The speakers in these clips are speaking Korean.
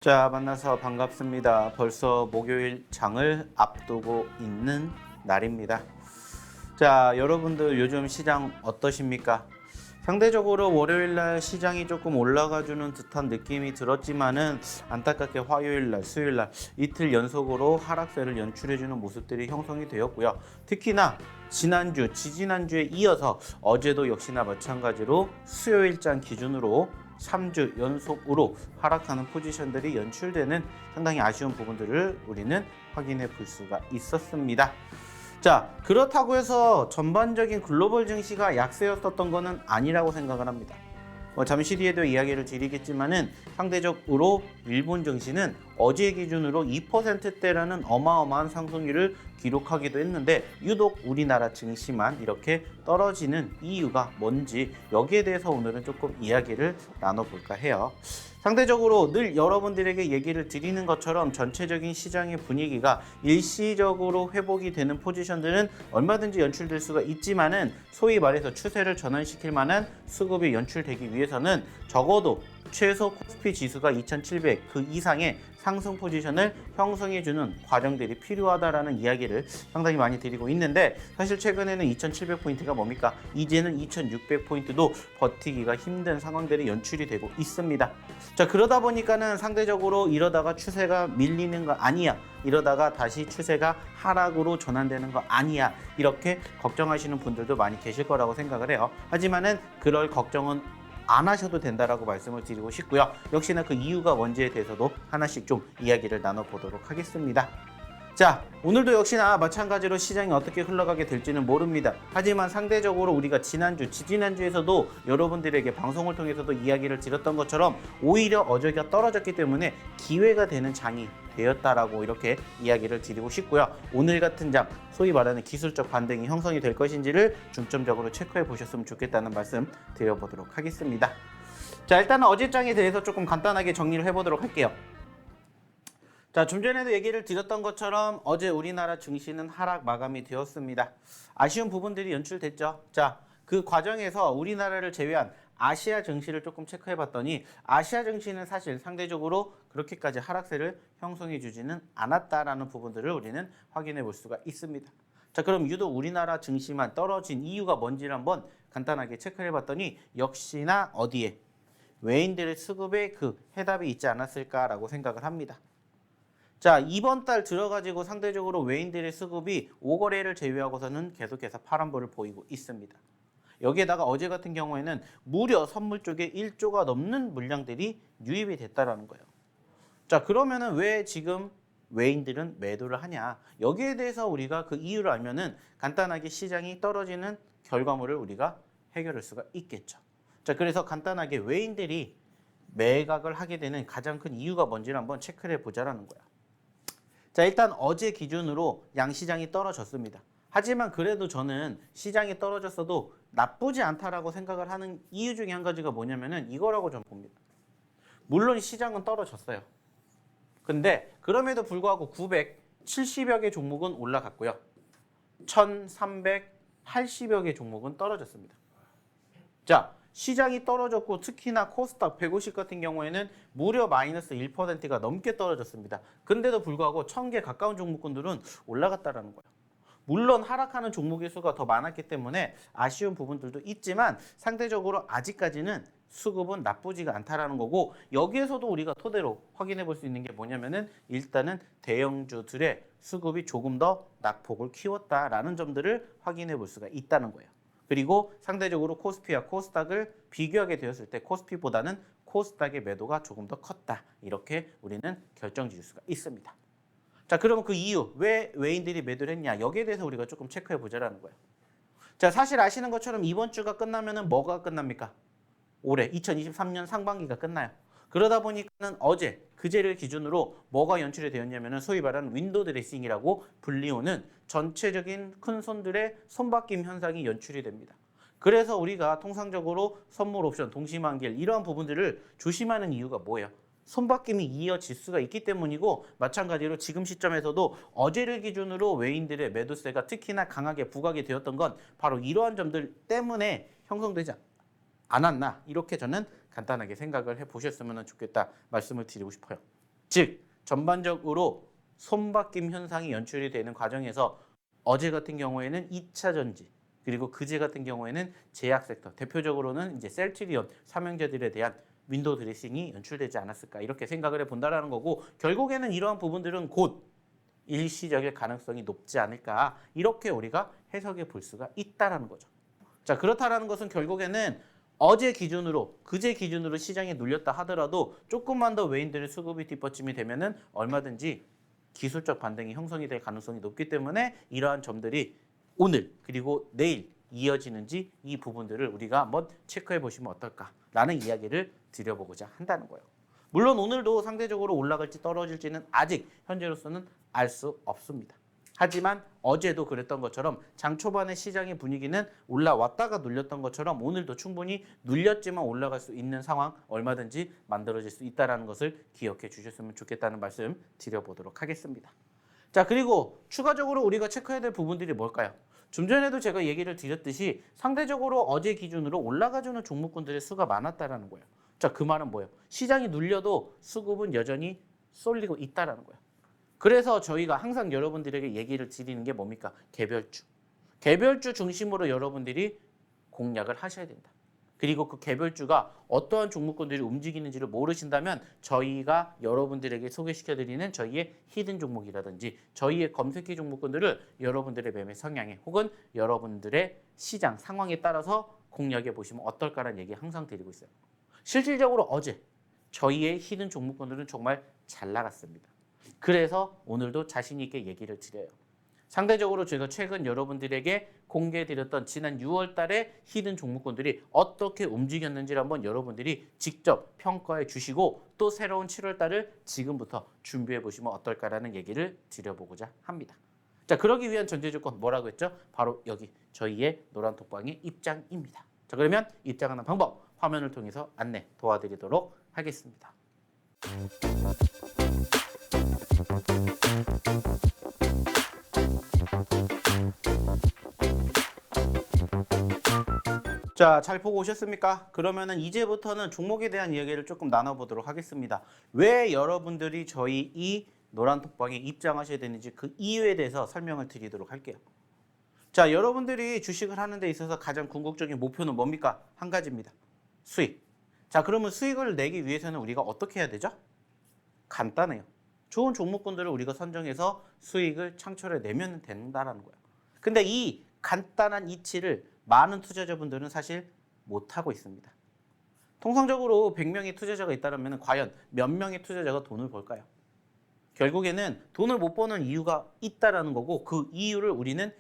자, 만나서 반갑습니다. 벌써 목요일 장을 앞두고 있는 날입니다. 자, 여러분들 요즘 시장 어떠십니까? 상대적으로 월요일 날 시장이 조금 올라가주는 듯한 느낌이 들었지만은 안타깝게 화요일 날, 수요일 날 이틀 연속으로 하락세를 연출해주는 모습들이 형성이 되었고요. 특히나 지난주, 지지난주에 이어서 어제도 역시나 마찬가지로 수요일장 기준으로 3주 연속으로 하락하는 포지션들이 연출되는 상당히 아쉬운 부분들을 우리는 확인해 볼 수가 있었습니다. 자, 그렇다고 해서 전반적인 글로벌 증시가 약세였었던 것은 아니라고 생각을 합니다. 잠시 뒤에도 이야기를 드리겠지만은 상대적으로 일본 증시는 어제 기준으로 2%대라는 어마어마한 상승률을 기록하기도 했는데 유독 우리나라 증시만 이렇게 떨어지는 이유가 뭔지 여기에 대해서 오늘은 조금 이야기를 나눠볼까 해요. 상대적으로 늘 여러분들에게 얘기를 드리는 것처럼 전체적인 시장의 분위기가 일시적으로 회복이 되는 포지션들은 얼마든지 연출될 수가 있지만은 소위 말해서 추세를 전환시킬 만한 수급이 연출되기 위해서는 적어도 최소 코스피 지수가 2700 그 이상의 상승 포지션을 형성해주는 과정들이 필요하다라는 이야기를 상당히 많이 드리고 있는데 사실 최근에는 2700포인트가 뭡니까? 이제는 2600포인트도 버티기가 힘든 상황들이 연출이 되고 있습니다. 자, 그러다 보니까는 상대적으로 이러다가 추세가 밀리는 거 아니야, 이러다가 다시 추세가 하락으로 전환되는 거 아니야, 이렇게 걱정하시는 분들도 많이 계실 거라고 생각을 해요. 하지만은 그럴 걱정은 안 하셔도 된다라고 말씀을 드리고 싶고요. 역시나 그 이유가 뭔지에 대해서도 하나씩 좀 이야기를 나눠보도록 하겠습니다. 자, 오늘도 역시나 마찬가지로 시장이 어떻게 흘러가게 될지는 모릅니다. 하지만 상대적으로 우리가 지난주, 지지난주에서도 여러분들에게 방송을 통해서도 이야기를 드렸던 것처럼 오히려 어제가 떨어졌기 때문에 기회가 되는 장이 되었다라고 이렇게 이야기를 드리고 싶고요. 오늘 같은 장, 소위 말하는 기술적 반등이 형성이 될 것인지를 중점적으로 체크해 보셨으면 좋겠다는 말씀 드려보도록 하겠습니다. 자, 일단은 어제 장에 대해서 조금 간단하게 정리를 해보도록 할게요. 자, 좀 전에도 얘기를 드렸던 것처럼 어제 우리나라 증시는 하락 마감이 되었습니다. 아쉬운 부분들이 연출됐죠. 자, 그 과정에서 우리나라를 제외한 아시아 증시를 조금 체크해 봤더니 아시아 증시는 사실 상대적으로 그렇게까지 하락세를 형성해 주지는 않았다라는 부분들을 우리는 확인해 볼 수가 있습니다. 자, 그럼 유독 우리나라 증시만 떨어진 이유가 뭔지를 한번 간단하게 체크해 봤더니 역시나 어디에? 외인들의 수급에 그 해답이 있지 않았을까라고 생각을 합니다. 자, 이번 달 들어가지고 상대적으로 외인들의 수급이 5거래를 제외하고서는 계속해서 파란불을 보이고 있습니다. 여기에다가 어제 같은 경우에는 무려 선물 쪽에 1조가 넘는 물량들이 유입이 됐다라는 거예요. 자, 그러면은 왜 지금 외인들은 매도를 하냐? 여기에 대해서 우리가 그 이유를 알면은 간단하게 시장이 떨어지는 결과물을 우리가 해결할 수가 있겠죠. 자, 그래서 간단하게 외인들이 매각을 하게 되는 가장 큰 이유가 뭔지를 한번 체크를 해보자라는 거야. 자, 일단 어제 기준으로 양시장이 떨어졌습니다. 하지만 그래도 저는 시장이 떨어졌어도 나쁘지 않다라고 생각을 하는 이유 중에 한 가지가 뭐냐면은 이거라고 좀 봅니다. 물론 시장은 떨어졌어요. 근데 그럼에도 불구하고 970여 개 종목은 올라갔고요. 1380여 개 종목은 떨어졌습니다. 자, 시장이 떨어졌고 특히나 코스닥 150 같은 경우에는 무려 마이너스 1%가 넘게 떨어졌습니다. 근데도 불구하고 1000개 가까운 종목군들은 올라갔다라는 거예요. 물론 하락하는 종목의 수가 더 많았기 때문에 아쉬운 부분들도 있지만 상대적으로 아직까지는 수급은 나쁘지가 않다라는 거고, 여기에서도 우리가 토대로 확인해 볼 수 있는 게 뭐냐면은 일단은 대형주들의 수급이 조금 더 낙폭을 키웠다라는 점들을 확인해 볼 수가 있다는 거예요. 그리고 상대적으로 코스피와 코스닥을 비교하게 되었을 때 코스피보다는 코스닥의 매도가 조금 더 컸다, 이렇게 우리는 결정 지을 수가 있습니다. 자, 그러면 그 이유, 왜 외인들이 매도를 했냐, 여기에 대해서 우리가 조금 체크해 보자라는 거예요. 자, 사실 아시는 것처럼 이번 주가 끝나면은 뭐가 끝납니까? 올해 2023년 상반기가 끝나요. 그러다 보니까는 어제, 그제를 기준으로 뭐가 연출이 되었냐면은 소위 말하는 윈도우 드레싱이라고 불리우는 전체적인 큰 손들의 손바뀜 현상이 연출이 됩니다. 그래서 우리가 통상적으로 선물 옵션, 동시만기일 이러한 부분들을 조심하는 이유가 뭐예요? 손바뀜이 이어질 수가 있기 때문이고, 마찬가지로 지금 시점에서도 어제를 기준으로 외인들의 매도세가 특히나 강하게 부각이 되었던 건 바로 이러한 점들 때문에 형성되지 않았나, 이렇게 저는 간단하게 생각을 해보셨으면 좋겠다 말씀을 드리고 싶어요. 즉 전반적으로 손바뀜 현상이 연출이 되는 과정에서 어제 같은 경우에는 2차 전지, 그리고 그제 같은 경우에는 제약 섹터, 대표적으로는 이제 셀트리온 삼형제들에 대한 윈도우 드레싱이 연출되지 않았을까 이렇게 생각을 해본다라는 거고, 결국에는 이러한 부분들은 곧 일시적일 가능성이 높지 않을까 이렇게 우리가 해석해 볼 수가 있다라는 거죠. 자, 그렇다라는 것은 결국에는 어제 기준으로 그제 기준으로 시장에 눌렸다 하더라도 조금만 더 외인들의 수급이 뒷받침이 되면은 얼마든지 기술적 반등이 형성이 될 가능성이 높기 때문에 이러한 점들이 오늘 그리고 내일 이어지는지 이 부분들을 우리가 한번 체크해 보시면 어떨까라는 이야기를 드려보고자 한다는 거예요. 물론 오늘도 상대적으로 올라갈지 떨어질지는 아직 현재로서는 알 수 없습니다. 하지만 어제도 그랬던 것처럼 장 초반의 시장의 분위기는 올라왔다가 눌렸던 것처럼 오늘도 충분히 눌렸지만 올라갈 수 있는 상황 얼마든지 만들어질 수 있다는 것을 기억해 주셨으면 좋겠다는 말씀 드려보도록 하겠습니다. 자, 그리고 추가적으로 우리가 체크해야 될 부분들이 뭘까요? 좀 전에도 제가 얘기를 드렸듯이 상대적으로 어제 기준으로 올라가주는 종목군들의 수가 많았다라는 거예요. 자, 그 말은 뭐예요? 시장이 눌려도 수급은 여전히 쏠리고 있다라는 거예요. 그래서 저희가 항상 여러분들에게 얘기를 드리는 게 뭡니까? 개별주. 개별주 중심으로 여러분들이 공략을 하셔야 된다. 그리고 그 개별주가 어떠한 종목군들이 움직이는지를 모르신다면 저희가 여러분들에게 소개시켜드리는 저희의 히든 종목이라든지 저희의 검색기 종목군들을 여러분들의 매매 성향에 혹은 여러분들의 시장 상황에 따라서 공략해 보시면 어떨까라는 얘기 항상 드리고 있어요. 실질적으로 어제 저희의 히든 종목군들은 정말 잘 나갔습니다. 그래서 오늘도 자신 있게 얘기를 드려요. 상대적으로 제가 최근 여러분들에게 공개해드렸던 지난 6월 달에 히든 종목군들이 어떻게 움직였는지를 한번 여러분들이 직접 평가해 주시고 또 새로운 7월 달을 지금부터 준비해 보시면 어떨까라는 얘기를 드려보고자 합니다. 자, 그러기 위한 전제 조건 뭐라고 했죠? 바로 여기 저희의 노란톡방의 입장입니다. 자, 그러면 입장하는 방법 화면을 통해서 안내 도와드리도록 하겠습니다. 자, 잘 보고 오셨습니까? 그러면은 이제부터는 종목에 대한 이야기를 조금 나눠보도록 하겠습니다. 왜 여러분들이 저희 이 노란톡방에 입장하셔야 되는지 그 이유에 대해서 설명을 드리도록 할게요. 자, 여러분들이 주식을 하는 데 있어서 가장 궁극적인 목표는 뭡니까? 한 가지입니다. 수익. 자, 그러면 수익을 내기 위해서는 우리가 어떻게 해야 되죠? 간단해요. 좋은 종목군들을 우리가 선정해서 수익을 창출해 내면 된다는 거예요. 근데 이 간단한 이치를 많은 투자자분들은 사실 못하고 있습니다. 통상적으로 100명의 투자자가 있다면 과연 몇 명의 투자자가 돈을 벌까요? 결국에는 돈을 못 버는 이유가 있다라는 거고 그 이유를 우리는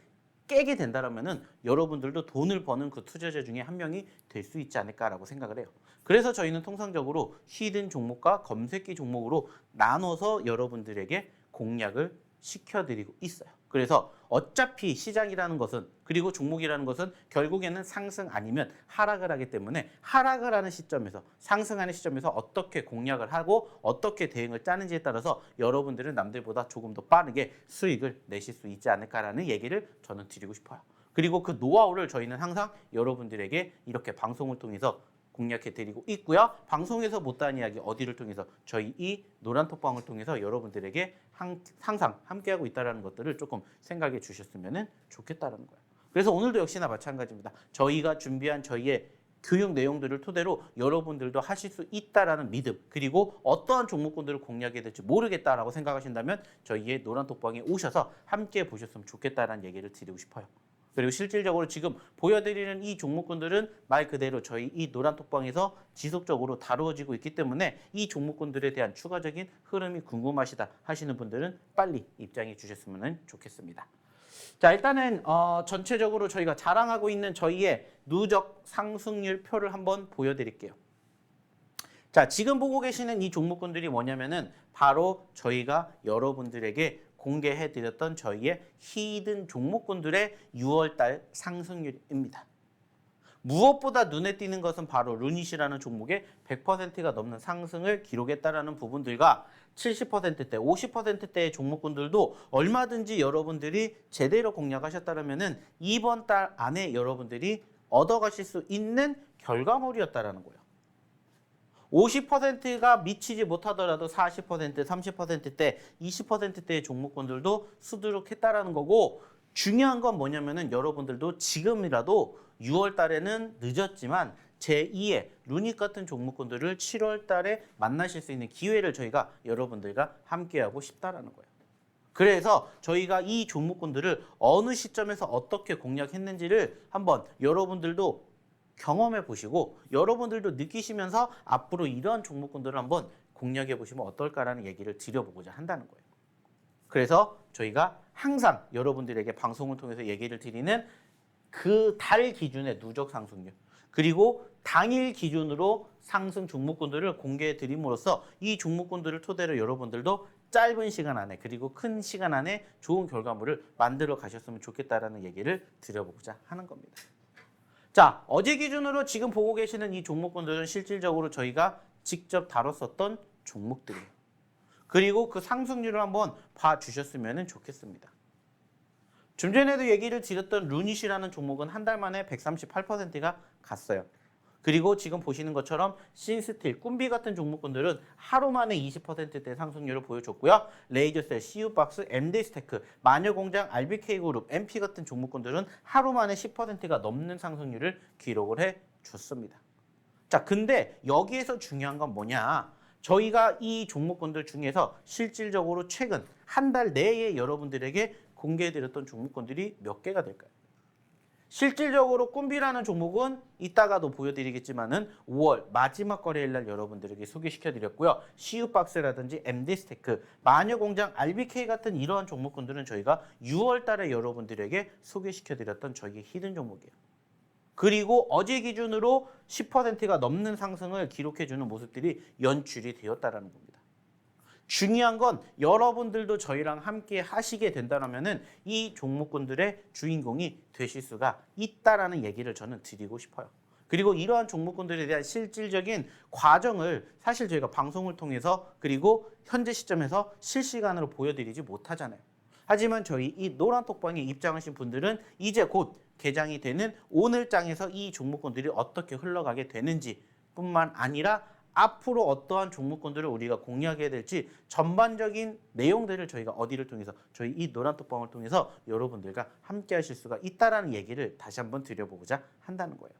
깨게 된다면 여러분들도 돈을 버는 그 투자자 중에 한 명이 될 수 있지 않을까라고 생각을 해요. 그래서 저희는 통상적으로 히든 종목과 검색기 종목으로 나눠서 여러분들에게 공략을 시켜드리고 있어요. 그래서 어차피 시장이라는 것은 그리고 종목이라는 것은 결국에는 상승 아니면 하락을 하기 때문에 하락을 하는 시점에서 상승하는 시점에서 어떻게 공략을 하고 어떻게 대응을 짜는지에 따라서 여러분들은 남들보다 조금 더 빠르게 수익을 내실 수 있지 않을까라는 얘기를 저는 드리고 싶어요. 그리고 그 노하우를 저희는 항상 여러분들에게 이렇게 방송을 통해서 공략해 드리고 있고요. 방송에서 못다한 이야기 어디를 통해서 저희 이 노란톡방을 통해서 여러분들에게 항상 함께하고 있다는 것들을 조금 생각해 주셨으면 좋겠다는 거예요. 그래서 오늘도 역시나 마찬가지입니다. 저희가 준비한 저희의 교육 내용들을 토대로 여러분들도 하실 수 있다라는 믿음 그리고 어떠한 종목군들을 공략해야 될지 모르겠다라고 생각하신다면 저희의 노란톡방에 오셔서 함께 보셨으면 좋겠다라는 얘기를 드리고 싶어요. 그리고 실질적으로 지금 보여드리는 이 종목군들은 말 그대로 저희 이 노란톡방에서 지속적으로 다루어지고 있기 때문에 이 종목군들에 대한 추가적인 흐름이 궁금하시다 하시는 분들은 빨리 입장해 주셨으면 좋겠습니다. 자, 일단은 전체적으로 저희가 자랑하고 있는 저희의 누적 상승률 표를 한번 보여드릴게요. 자, 지금 보고 계시는 이 종목군들이 뭐냐면은 바로 저희가 여러분들에게 공개해드렸던 저희의 히든 종목군들의 6월달 상승률입니다. 무엇보다 눈에 띄는 것은 바로 루닛이라는 종목의 100%가 넘는 상승을 기록했다라는 부분들과 70%대, 50%대의 종목군들도 얼마든지 여러분들이 제대로 공략하셨다면 이번 달 안에 여러분들이 얻어가실 수 있는 결과물이었다라는 거예요. 50%가 미치지 못하더라도 40%, 30%대, 20%대의 종목군들도 수두룩했다라는 거고 중요한 건 뭐냐면은 여러분들도 지금이라도 6월 달에는 늦었지만 제2의 루닛 같은 종목군들을 7월 달에 만나실 수 있는 기회를 저희가 여러분들과 함께하고 싶다라는 거예요. 그래서 저희가 이 종목군들을 어느 시점에서 어떻게 공략했는지를 한번 여러분들도 경험해 보시고 여러분들도 느끼시면서 앞으로 이러한 종목군들을 한번 공략해 보시면 어떨까라는 얘기를 드려보고자 한다는 거예요. 그래서 저희가 항상 여러분들에게 방송을 통해서 얘기를 드리는 그 달 기준의 누적 상승률 그리고 당일 기준으로 상승 종목군들을 공개해 드림으로써 이 종목군들을 토대로 여러분들도 짧은 시간 안에 그리고 큰 시간 안에 좋은 결과물을 만들어 가셨으면 좋겠다라는 얘기를 드려보고자 하는 겁니다. 자, 어제 기준으로 지금 보고 계시는 이 종목군들은 실질적으로 저희가 직접 다뤘었던 종목들이에요. 그리고 그 상승률을 한번 봐주셨으면 좋겠습니다. 좀 전에도 얘기를 드렸던 루닛이라는 종목은 한 달 만에 138%가 갔어요. 그리고 지금 보시는 것처럼 신스틸, 꿈비 같은 종목군들은 하루 만에 20%대 상승률을 보여줬고요. 레이저셀, CU박스, MD스테크, 마녀공장, RBK그룹, MP 같은 종목군들은 하루 만에 10%가 넘는 상승률을 기록을 해줬습니다. 자, 근데 여기에서 중요한 건 뭐냐? 저희가 이 종목군들 중에서 실질적으로 최근 한 달 내에 여러분들에게 공개해드렸던 종목군들이 몇 개가 될까요? 실질적으로 꿈비라는 종목은 이따가도 보여드리겠지만은 5월 마지막 거래일 날 여러분들에게 소개시켜드렸고요. CU박스라든지 MD스테크, 마녀공장, RBK 같은 이러한 종목군들은 저희가 6월 달에 여러분들에게 소개시켜드렸던 저희의 히든 종목이에요. 그리고 어제 기준으로 10%가 넘는 상승을 기록해주는 모습들이 연출이 되었다는 겁니다. 중요한 건 여러분들도 저희랑 함께 하시게 된다면 이 종목군들의 주인공이 되실 수가 있다라는 얘기를 저는 드리고 싶어요. 그리고 이러한 종목군들에 대한 실질적인 과정을 사실 저희가 방송을 통해서 그리고 현재 시점에서 실시간으로 보여드리지 못하잖아요. 하지만 저희 이 노란톡방에 입장하신 분들은 이제 곧 개장이 되는 오늘장에서 이 종목군들이 어떻게 흘러가게 되는지 뿐만 아니라 앞으로 어떠한 종목군들을 우리가 공략해야 될지 전반적인 내용들을 저희가 어디를 통해서 저희 이 노란톡방을 통해서 여러분들과 함께 하실 수가 있다는 얘기를 다시 한번 드려보고자 한다는 거예요.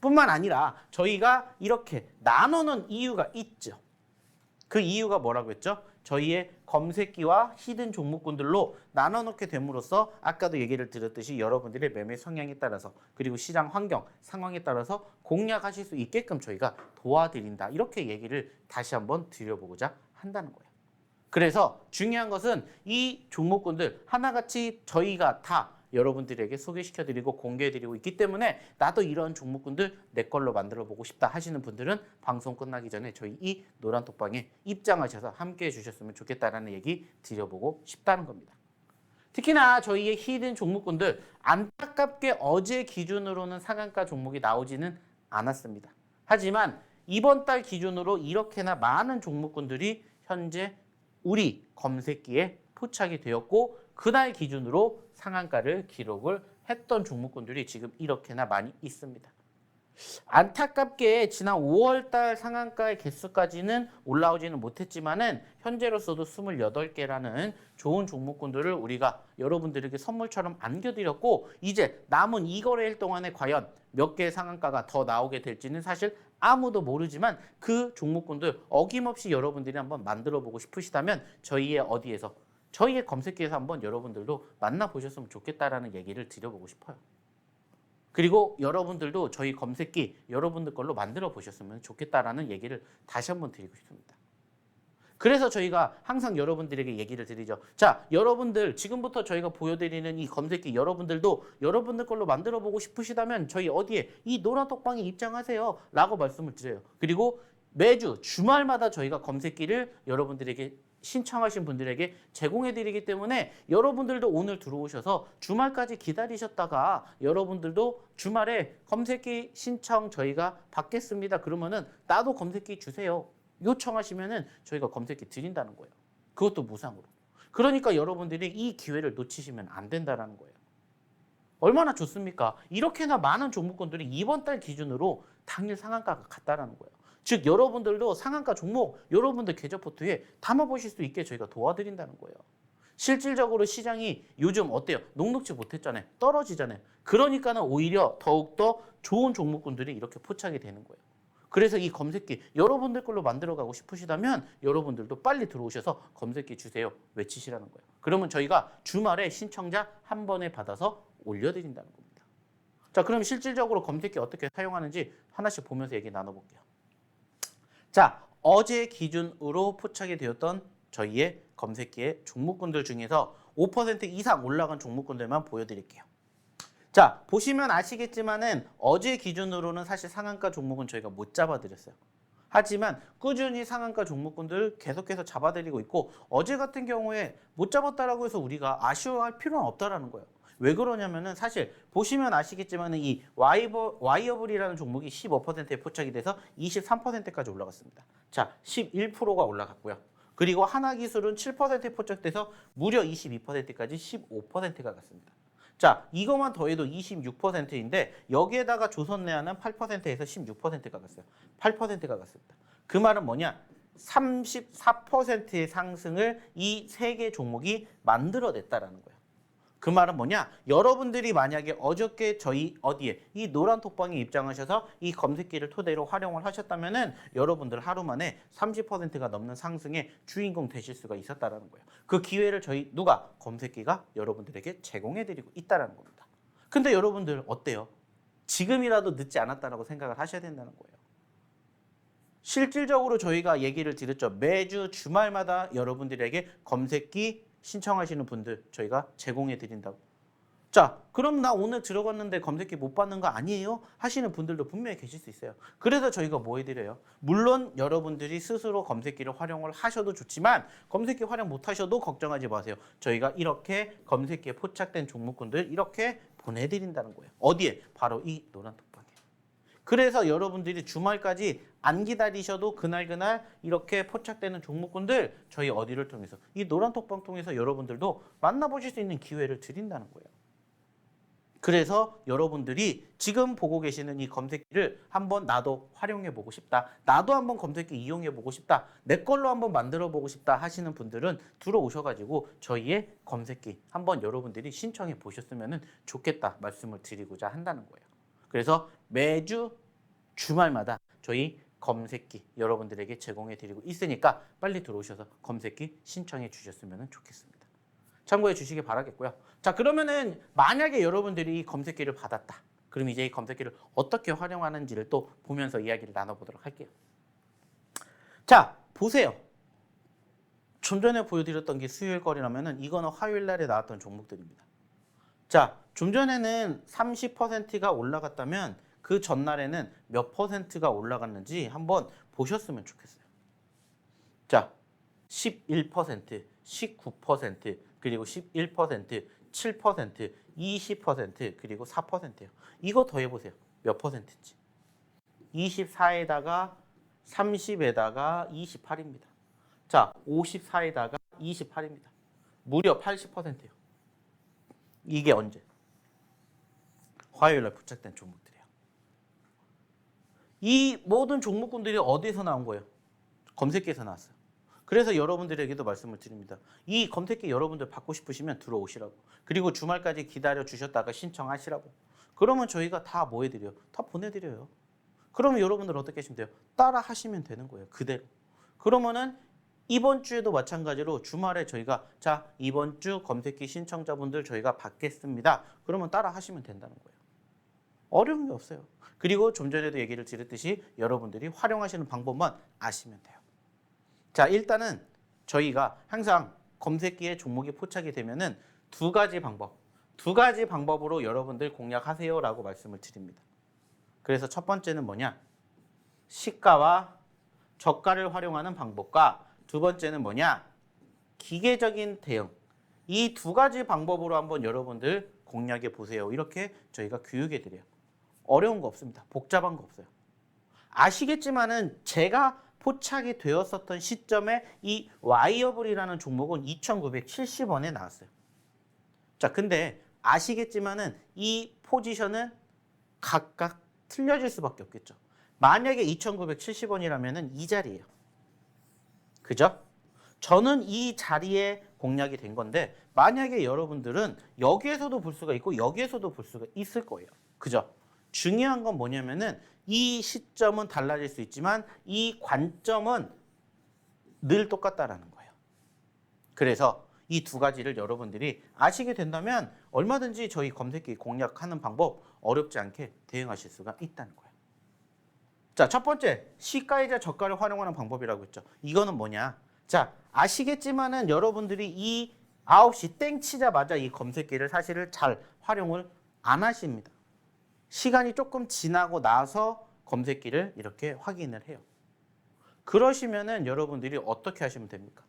뿐만 아니라 저희가 이렇게 나누는 이유가 있죠. 그 이유가 뭐라고 했죠? 저희의 검색기와 히든 종목군들로 나눠놓게 됨으로써 아까도 얘기를 드렸듯이 여러분들의 매매 성향에 따라서 그리고 시장 환경, 상황에 따라서 공략하실 수 있게끔 저희가 도와드린다. 이렇게 얘기를 다시 한번 드려보고자 한다는 거예요. 그래서 중요한 것은 이 종목군들 하나같이 저희가 다 여러분들에게 소개시켜드리고 공개해드리고 있기 때문에 나도 이런 종목군들 내 걸로 만들어보고 싶다 하시는 분들은 방송 끝나기 전에 저희 이 노란톡방에 입장하셔서 함께해 주셨으면 좋겠다라는 얘기 드려보고 싶다는 겁니다. 특히나 저희의 히든 종목군들 안타깝게 어제 기준으로는 상한가 종목이 나오지는 않았습니다. 하지만 이번 달 기준으로 이렇게나 많은 종목군들이 현재 우리 검색기에 포착이 되었고 그날 기준으로 상한가를 기록을 했던 종목군들이 지금 이렇게나 많이 있습니다. 안타깝게 지난 5월달 상한가의 개수까지는 올라오지는 못했지만은 현재로서도 28개라는 좋은 종목군들을 우리가 여러분들에게 선물처럼 안겨드렸고 이제 남은 이 거래일 동안에 과연 몇 개의 상한가가 더 나오게 될지는 사실 아무도 모르지만 그 종목군들 어김없이 여러분들이 한번 만들어 보고 싶으시다면 저희의 어디에서 저희의 검색기에서 한번 여러분들도 만나보셨으면 좋겠다라는 얘기를 드려보고 싶어요. 그리고 여러분들도 저희 검색기 여러분들 걸로 만들어 보셨으면 좋겠다라는 얘기를 다시 한번 드리고 싶습니다. 그래서 저희가 항상 여러분들에게 얘기를 드리죠. 자, 여러분들 지금부터 저희가 보여드리는 이 검색기 여러분들도 여러분들 걸로 만들어 보고 싶으시다면 저희 어디에 이 노란톡방에 입장하세요 라고 말씀을 드려요. 그리고 매주 주말마다 저희가 검색기를 여러분들에게 신청하신 분들에게 제공해드리기 때문에 여러분들도 오늘 들어오셔서 주말까지 기다리셨다가 여러분들도 주말에 검색기 신청 저희가 받겠습니다. 그러면은 나도 검색기 주세요. 요청하시면은 저희가 검색기 드린다는 거예요. 그것도 무상으로. 그러니까 여러분들이 이 기회를 놓치시면 안 된다는 거예요. 얼마나 좋습니까? 이렇게나 많은 종목군들이 이번 달 기준으로 당일 상한가가 같다라는 거예요. 즉 여러분들도 상한가 종목 여러분들 계좌 포트에 담아보실 수 있게 저희가 도와드린다는 거예요. 실질적으로 시장이 요즘 어때요? 녹록지 못했잖아요. 떨어지잖아요. 그러니까는 오히려 더욱더 좋은 종목군들이 이렇게 포착이 되는 거예요. 그래서 이 검색기 여러분들 걸로 만들어가고 싶으시다면 여러분들도 빨리 들어오셔서 검색기 주세요. 외치시라는 거예요. 그러면 저희가 주말에 신청자 한 번에 받아서 올려드린다는 겁니다. 자, 그럼 실질적으로 검색기 어떻게 사용하는지 하나씩 보면서 얘기 나눠볼게요. 자, 어제 기준으로 포착이 되었던 저희의 검색기의 종목군들 중에서 5% 이상 올라간 종목군들만 보여드릴게요. 자, 보시면 아시겠지만은 어제 기준으로는 사실 상한가 종목은 저희가 못 잡아드렸어요. 하지만 꾸준히 상한가 종목군들 계속해서 잡아드리고 있고 어제 같은 경우에 못 잡았다라고 해서 우리가 아쉬워할 필요는 없다라는 거예요. 왜 그러냐면은 사실 보시면 아시겠지만은 이 와이어블이라는 종목이 15%에 포착이 돼서 23%까지 올라갔습니다. 자, 11%가 올라갔고요. 그리고 하나기술은 7%에 포착돼서 무려 22%까지 15%가 갔습니다. 자, 이것만 더해도 26%인데 여기에다가 조선내화는 8%에서 16%가 갔어요. 8%가 갔습니다. 그 말은 뭐냐? 34%의 상승을 이 세 개 종목이 만들어냈다라는 거예요. 그 말은 뭐냐? 여러분들이 만약에 어저께 저희 어디에 이 노란 톡방에 입장하셔서 이 검색기를 토대로 활용을 하셨다면은 여러분들 하루 만에 30%가 넘는 상승의 주인공 되실 수가 있었다라는 거예요. 그 기회를 저희 누가 검색기가 여러분들에게 제공해드리고 있다라는 겁니다. 근데 여러분들 어때요? 지금이라도 늦지 않았다라고 생각을 하셔야 된다는 거예요. 실질적으로 저희가 얘기를 드렸죠. 매주 주말마다 여러분들에게 검색기 신청하시는 분들 저희가 제공해 드린다고. 자, 그럼 나 오늘 들어갔는데 검색기 못 받는 거 아니에요? 하시는 분들도 분명히 계실 수 있어요. 그래서 저희가 뭐 해드려요? 물론 여러분들이 스스로 검색기를 활용을 하셔도 좋지만 검색기 활용 못 하셔도 걱정하지 마세요. 저희가 이렇게 검색기에 포착된 종목군들 이렇게 보내드린다는 거예요. 어디에? 바로 이 노란 톡방에. 그래서 여러분들이 주말까지 안 기다리셔도 그날 이렇게 포착되는 종목군들 저희 어디를 통해서 이 노란 톡방 통해서 여러분들도 만나보실 수 있는 기회를 드린다는 거예요. 그래서 여러분들이 지금 보고 계시는 이 검색기를 한번 나도 활용해 보고 싶다. 나도 한번 검색기 이용해 보고 싶다. 내 걸로 한번 만들어 보고 싶다 하시는 분들은 들어오셔가지고 저희의 검색기 한번 여러분들이 신청해 보셨으면 좋겠다 말씀을 드리고자 한다는 거예요. 그래서 매주 주말마다 저희 검색기 여러분들에게 제공해 드리고 있으니까 빨리 들어오셔서 검색기 신청해 주셨으면 좋겠습니다. 참고해 주시기 바라겠고요. 자, 그러면은 만약에 여러분들이 이 검색기를 받았다. 그럼 이제 이 검색기를 어떻게 활용하는지를 또 보면서 이야기를 나눠보도록 할게요. 자, 보세요. 좀 전에 보여드렸던 게 수요일 거래라면은 이거는 화요일 날에 나왔던 종목들입니다. 자, 좀 전에는 30%가 올라갔다면 그 전날에는 몇 %가 올라갔는지 한번 보셨으면 좋겠어요. 자, 11%, 19%, 그리고 11%, 7%, 20%, 그리고 4%예요. 이거 더해보세요. 몇 %인지. 24에다가 30에다가 28입니다. 자, 54에다가 28입니다. 무려 80%예요. 이게 언제? 화요일날 부착된 종목들이에요. 이 모든 종목군들이 어디서 나온 거예요? 검색기에서 나왔어요. 그래서 여러분들에게도 말씀을 드립니다. 이 검색기 여러분들 받고 싶으시면 들어오시라고. 그리고 주말까지 기다려 주셨다가 신청하시라고. 그러면 저희가 다 뭐 해드려요? 다 보내드려요. 그러면 여러분들 어떻게 하시면 돼요? 따라 하시면 되는 거예요. 그대로. 그러면은 이번 주에도 마찬가지로 주말에 저희가 자, 이번 주 검색기 신청자분들 저희가 받겠습니다. 그러면 따라 하시면 된다는 거예요. 어려운 게 없어요. 그리고 좀 전에도 얘기를 드렸듯이 여러분들이 활용하시는 방법만 아시면 돼요. 자, 일단은 저희가 항상 검색기에 종목이 포착이 되면은 두 가지 방법으로 여러분들 공략하세요라고 말씀을 드립니다. 그래서 첫 번째는 뭐냐? 시가와 저가를 활용하는 방법과 두 번째는 뭐냐? 기계적인 대응. 이 두 가지 방법으로 한번 여러분들 공략해 보세요. 이렇게 저희가 교육해 드려요. 어려운 거 없습니다. 복잡한 거 없어요. 아시겠지만은 제가 포착이 되었었던 시점에 이 와이어블이라는 종목은 2,970원에 나왔어요. 자, 근데 아시겠지만은 이 포지션은 각각 틀려질 수밖에 없겠죠. 만약에 2,970원이라면 이 자리예요. 그죠? 저는 이 자리에 공략이 된 건데 만약에 여러분들은 여기에서도 볼 수가 있고 여기에서도 볼 수가 있을 거예요. 그죠? 중요한 건 뭐냐면은 이 시점은 달라질 수 있지만 이 관점은 늘 똑같다라는 거예요. 그래서 이 두 가지를 여러분들이 아시게 된다면 얼마든지 저희 검색기 공략하는 방법 어렵지 않게 대응하실 수가 있다는 거예요. 자, 첫 번째, 시가이자 저가를 활용하는 방법이라고 했죠. 이거는 뭐냐? 자, 아시겠지만은 여러분들이 이 9시 땡 치자마자 이 검색기를 사실을 잘 활용을 안 하십니다. 시간이 조금 지나고 나서 검색기를 이렇게 확인을 해요. 그러시면은 여러분들이 어떻게 하시면 됩니까?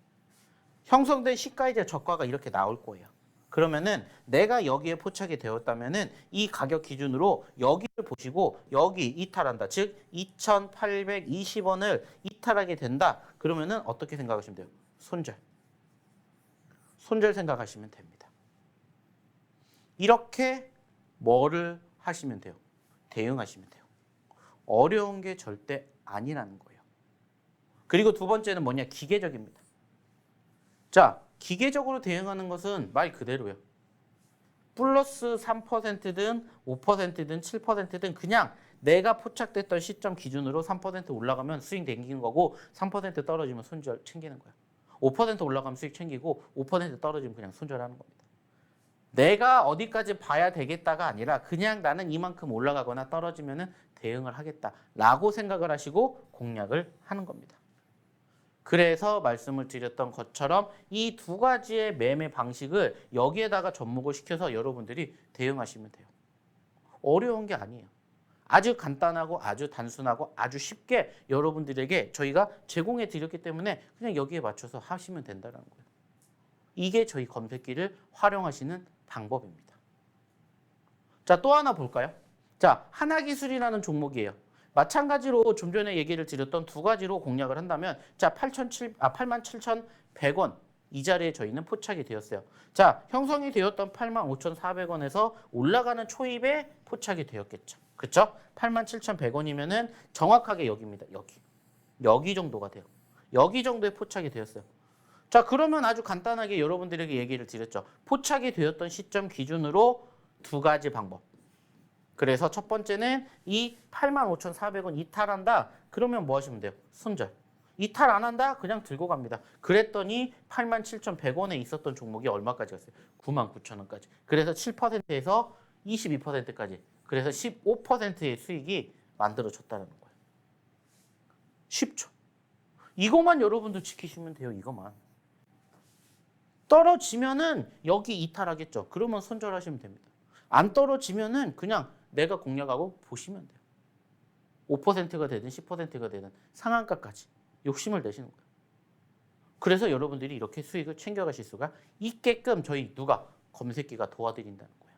형성된 시가이자 저가가 이렇게 나올 거예요. 그러면은 내가 여기에 포착이 되었다면은 이 가격 기준으로 여기를 보시고 여기 이탈한다. 즉 2,820원을 이탈하게 된다. 그러면은 어떻게 생각하시면 돼요? 손절. 손절 생각하시면 됩니다. 이렇게 뭐를 하시면 돼요? 대응하시면 돼요. 어려운 게 절대 아니라는 거예요. 그리고 두 번째는 뭐냐? 기계적입니다. 자, 기계적으로 대응하는 것은 말 그대로예요. 플러스 3%든 5%든 7%든 그냥 내가 포착됐던 시점 기준으로 3% 올라가면 수익 챙기는 거고 3% 떨어지면 손절 챙기는 거야. 5% 올라가면 수익 챙기고 5% 떨어지면 그냥 손절하는 겁니다. 내가 어디까지 봐야 되겠다가 아니라 그냥 나는 이만큼 올라가거나 떨어지면 대응을 하겠다라고 생각을 하시고 공략을 하는 겁니다. 그래서 말씀을 드렸던 것처럼 이 두 가지의 매매 방식을 여기에다가 접목을 시켜서 여러분들이 대응하시면 돼요. 어려운 게 아니에요. 아주 간단하고 아주 단순하고 아주 쉽게 여러분들에게 저희가 제공해 드렸기 때문에 그냥 여기에 맞춰서 하시면 된다는 거예요. 이게 저희 검색기를 활용하시는 방법입니다. 자, 또 하나 볼까요? 자, 하나기술이라는 종목이에요. 마찬가지로 좀 전에 얘기를 드렸던 두 가지로 공략을 한다면 자, 87,100원 이 자리에 저희는 포착이 되었어요. 자, 형성이 되었던 85,400원에서 올라가는 초입에 포착이 되었겠죠. 그렇죠? 87,100원이면은 정확하게 여기입니다. 여기 정도가 돼요. 여기 정도에 포착이 되었어요. 자, 그러면 아주 간단하게 여러분들에게 얘기를 드렸죠. 포착이 되었던 시점 기준으로 두 가지 방법. 그래서 첫 번째는 이 85,400원 이탈한다. 그러면 뭐 하시면 돼요? 손절. 이탈 안 한다? 그냥 들고 갑니다. 그랬더니 87,100원에 있었던 종목이 얼마까지 갔어요? 99,000원까지. 그래서 7%에서 22%까지. 그래서 15%의 수익이 만들어졌다는 거예요. 쉽죠? 이것만 여러분들 지키시면 돼요. 이것만. 떨어지면은 여기 이탈하겠죠. 그러면 손절하시면 됩니다. 안 떨어지면은 그냥 내가 공략하고 보시면 돼요. 5%가 되든 10%가 되든 상한가까지 욕심을 내시는 거예요. 그래서 여러분들이 이렇게 수익을 챙겨가실 수가 있게끔 저희 누가 검색기가 도와드린다는 거예요.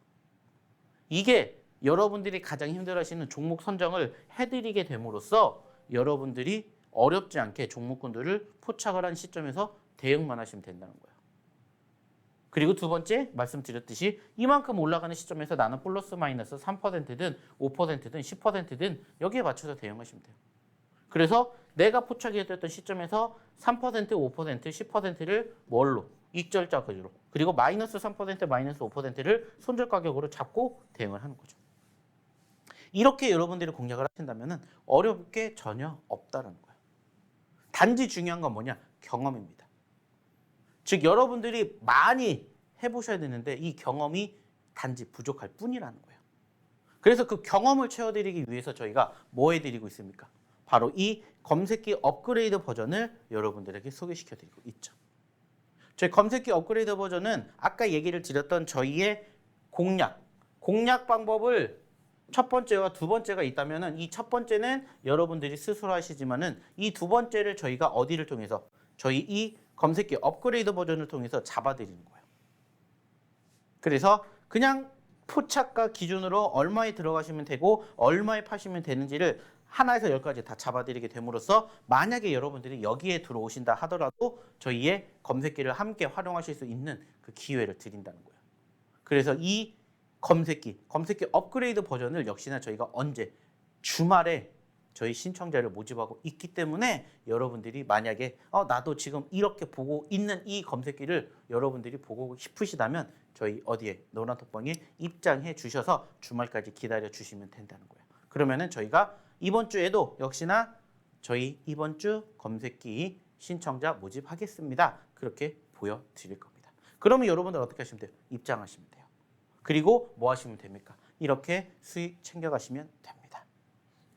이게 여러분들이 가장 힘들어하시는 종목 선정을 해드리게 됨으로써 여러분들이 어렵지 않게 종목군들을 포착을 한 시점에서 대응만 하시면 된다는 거예요. 그리고 두 번째 말씀드렸듯이 이만큼 올라가는 시점에서 나는 플러스 마이너스 3%든 5%든 10%든 여기에 맞춰서 대응하시면 돼요. 그래서 내가 포착이 됐던 시점에서 3%, 5%, 10%를 뭘로? 익절가격으로. 그리고 마이너스 3%, 마이너스 5%를 손절 가격으로 잡고 대응을 하는 거죠. 이렇게 여러분들이 공략을 하신다면 어려울 게 전혀 없다는 거예요. 단지 중요한 건 뭐냐? 경험입니다. 즉 여러분들이 많이 해보셔야 되는데 이 경험이 단지 부족할 뿐이라는 거예요. 그래서 그 경험을 채워드리기 위해서 저희가 뭐 해드리고 있습니까? 바로 이 검색기 업그레이드 버전을 여러분들에게 소개시켜드리고 있죠. 저희 검색기 업그레이드 버전은 아까 얘기를 드렸던 저희의 공략 방법을 첫 번째와 두 번째가 있다면 이 첫 번째는 여러분들이 스스로 하시지만은 이 두 번째를 저희가 어디를 통해서 저희 이 검색기 업그레이드 버전을 통해서 잡아드리는 거예요. 그래서 그냥 포착가 기준으로 얼마에 들어가시면 되고 얼마에 파시면 되는지를 하나에서 10까지 다 잡아드리게 됨으로써 만약에 여러분들이 여기에 들어오신다 하더라도 저희의 검색기를 함께 활용하실 수 있는 그 기회를 드린다는 거예요. 그래서 이 검색기 업그레이드 버전을 역시나 저희가 언제 주말에 저희 신청자를 모집하고 있기 때문에 여러분들이 만약에 나도 지금 이렇게 보고 있는 이 검색기를 여러분들이 보고 싶으시다면 저희 어디에 노란톡방에 입장해 주셔서 주말까지 기다려 주시면 된다는 거예요. 그러면은 저희가 이번 주에도 역시나 저희 이번 주 검색기 신청자 모집하겠습니다. 그렇게 보여드릴 겁니다. 그러면 여러분들 어떻게 하시면 돼요? 입장하시면 돼요. 그리고 뭐 하시면 됩니까? 이렇게 수익 챙겨가시면 됩니다.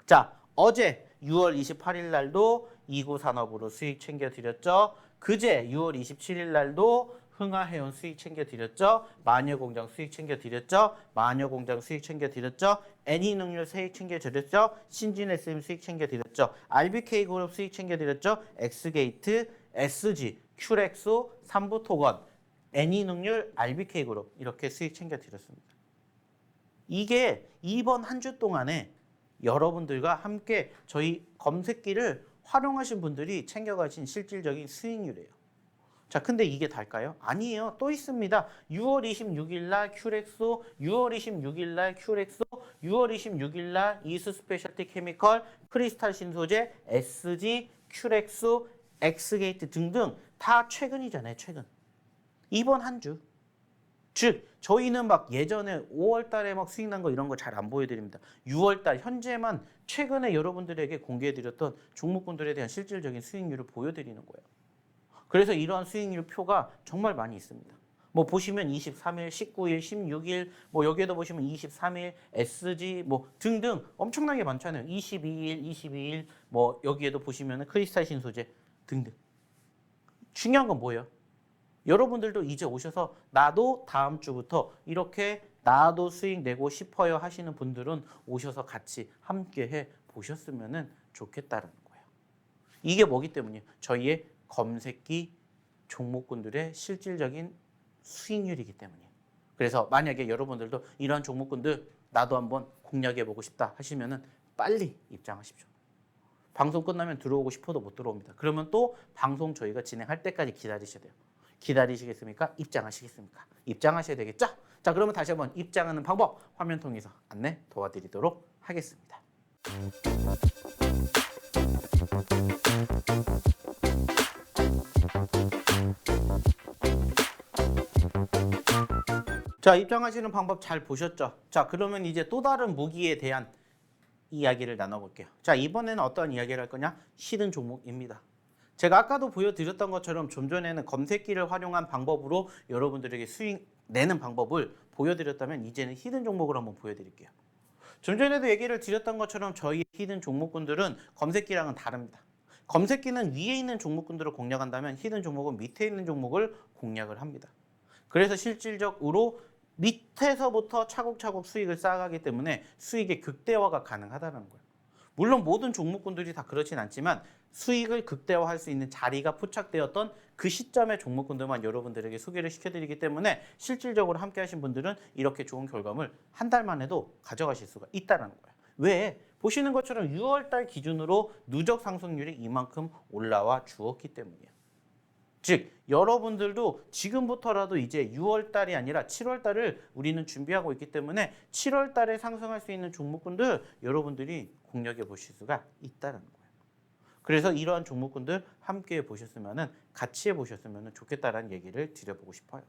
자, 어제 6월 28일 날도 이구산업으로 수익 챙겨드렸죠. 그제 6월 27일 날도 흥하해운 수익 챙겨드렸죠. 마녀공장 수익 챙겨드렸죠. 마녀공장 수익 챙겨드렸죠. 애니능률 수익 챙겨드렸죠. 신진SM 수익 챙겨드렸죠. RBK그룹 수익 챙겨드렸죠. 엑스게이트, SG, 큐렉소, 삼부토건, 애니능률, RBK그룹 이렇게 수익 챙겨드렸습니다. 이게 이번 한 주 동안에 여러분들과 함께 저희 검색기를 활용하신 분들이 챙겨가신 실질적인 수익률이에요. 자, 근데 이게 달까요? 아니에요. 또 있습니다. 6월 26일 날 큐렉소, 6월 26일 날 큐렉소, 6월 26일 날 이스 스페셜티 케미컬, 크리스탈 신소재, SG, 큐렉소, 엑스게이트 등등 다 최근이잖아요. 최근. 이번 한 주. 즉 저희는 막 예전에 5월 달에 막 수익 난 거 이런 거 잘 안 보여드립니다. 6월 달 현재만 최근에 여러분들에게 공개해드렸던 종목군들에 대한 실질적인 수익률을 보여드리는 거예요. 그래서 이러한 수익률 표가 정말 많이 있습니다. 뭐 보시면 23일, 19일, 16일, 뭐 여기에도 보시면 23일, SG 뭐 등등 엄청나게 많잖아요. 22일, 뭐 여기에도 보시면 크리스탈 신소재 등등. 중요한 건 뭐예요? 여러분들도 이제 오셔서 나도 다음 주부터 이렇게 나도 수익 내고 싶어요 하시는 분들은 오셔서 같이 함께 해 보셨으면 좋겠다는 거예요. 이게 뭐기 때문이에요? 저희의 검색기 종목군들의 실질적인 수익률이기 때문이에요. 그래서 만약에 여러분들도 이러한 종목군들 나도 한번 공략해 보고 싶다 하시면 빨리 입장하십시오. 방송 끝나면 들어오고 싶어도 못 들어옵니다. 그러면 또 방송 저희가 진행할 때까지 기다리셔야 돼요. 기다리시겠습니까? 입장하시겠습니까? 입장하셔야 되겠죠? 자, 그러면 다시 한번 입장하는 방법 화면 통해서 안내 도와드리도록 하겠습니다. 자, 입장하시는 방법 잘 보셨죠? 자, 그러면 이제 또 다른 무기에 대한 이야기를 나눠볼게요. 자, 이번에는 어떤 이야기를 할 거냐? 히든 종목입니다. 제가 아까도 보여드렸던 것처럼 좀 전에는 검색기를 활용한 방법으로 여러분들에게 수익 내는 방법을 보여드렸다면 이제는 히든 종목을 한번 보여드릴게요. 좀 전에도 얘기를 드렸던 것처럼 저희 히든 종목군들은 검색기랑은 다릅니다. 검색기는 위에 있는 종목군들을 공략한다면 히든 종목은 밑에 있는 종목을 공략을 합니다. 그래서 실질적으로 밑에서부터 차곡차곡 수익을 쌓아가기 때문에 수익의 극대화가 가능하다는 거예요. 물론 모든 종목군들이 다 그렇진 않지만 수익을 극대화할 수 있는 자리가 포착되었던 그 시점의 종목군들만 여러분들에게 소개를 시켜드리기 때문에 실질적으로 함께 하신 분들은 이렇게 좋은 결과물 한 달만 해도 가져가실 수가 있다는 거예요. 왜? 보시는 것처럼 6월 달 기준으로 누적 상승률이 이만큼 올라와 주었기 때문이에요. 즉 여러분들도 지금부터라도 이제 6월 달이 아니라 7월 달을 우리는 준비하고 있기 때문에 7월 달에 상승할 수 있는 종목군들 여러분들이 공략해 보실 수가 있다는 거예요. 그래서 이러한 종목군들 함께 보셨으면 같이 해보셨으면 좋겠다라는 얘기를 드려보고 싶어요.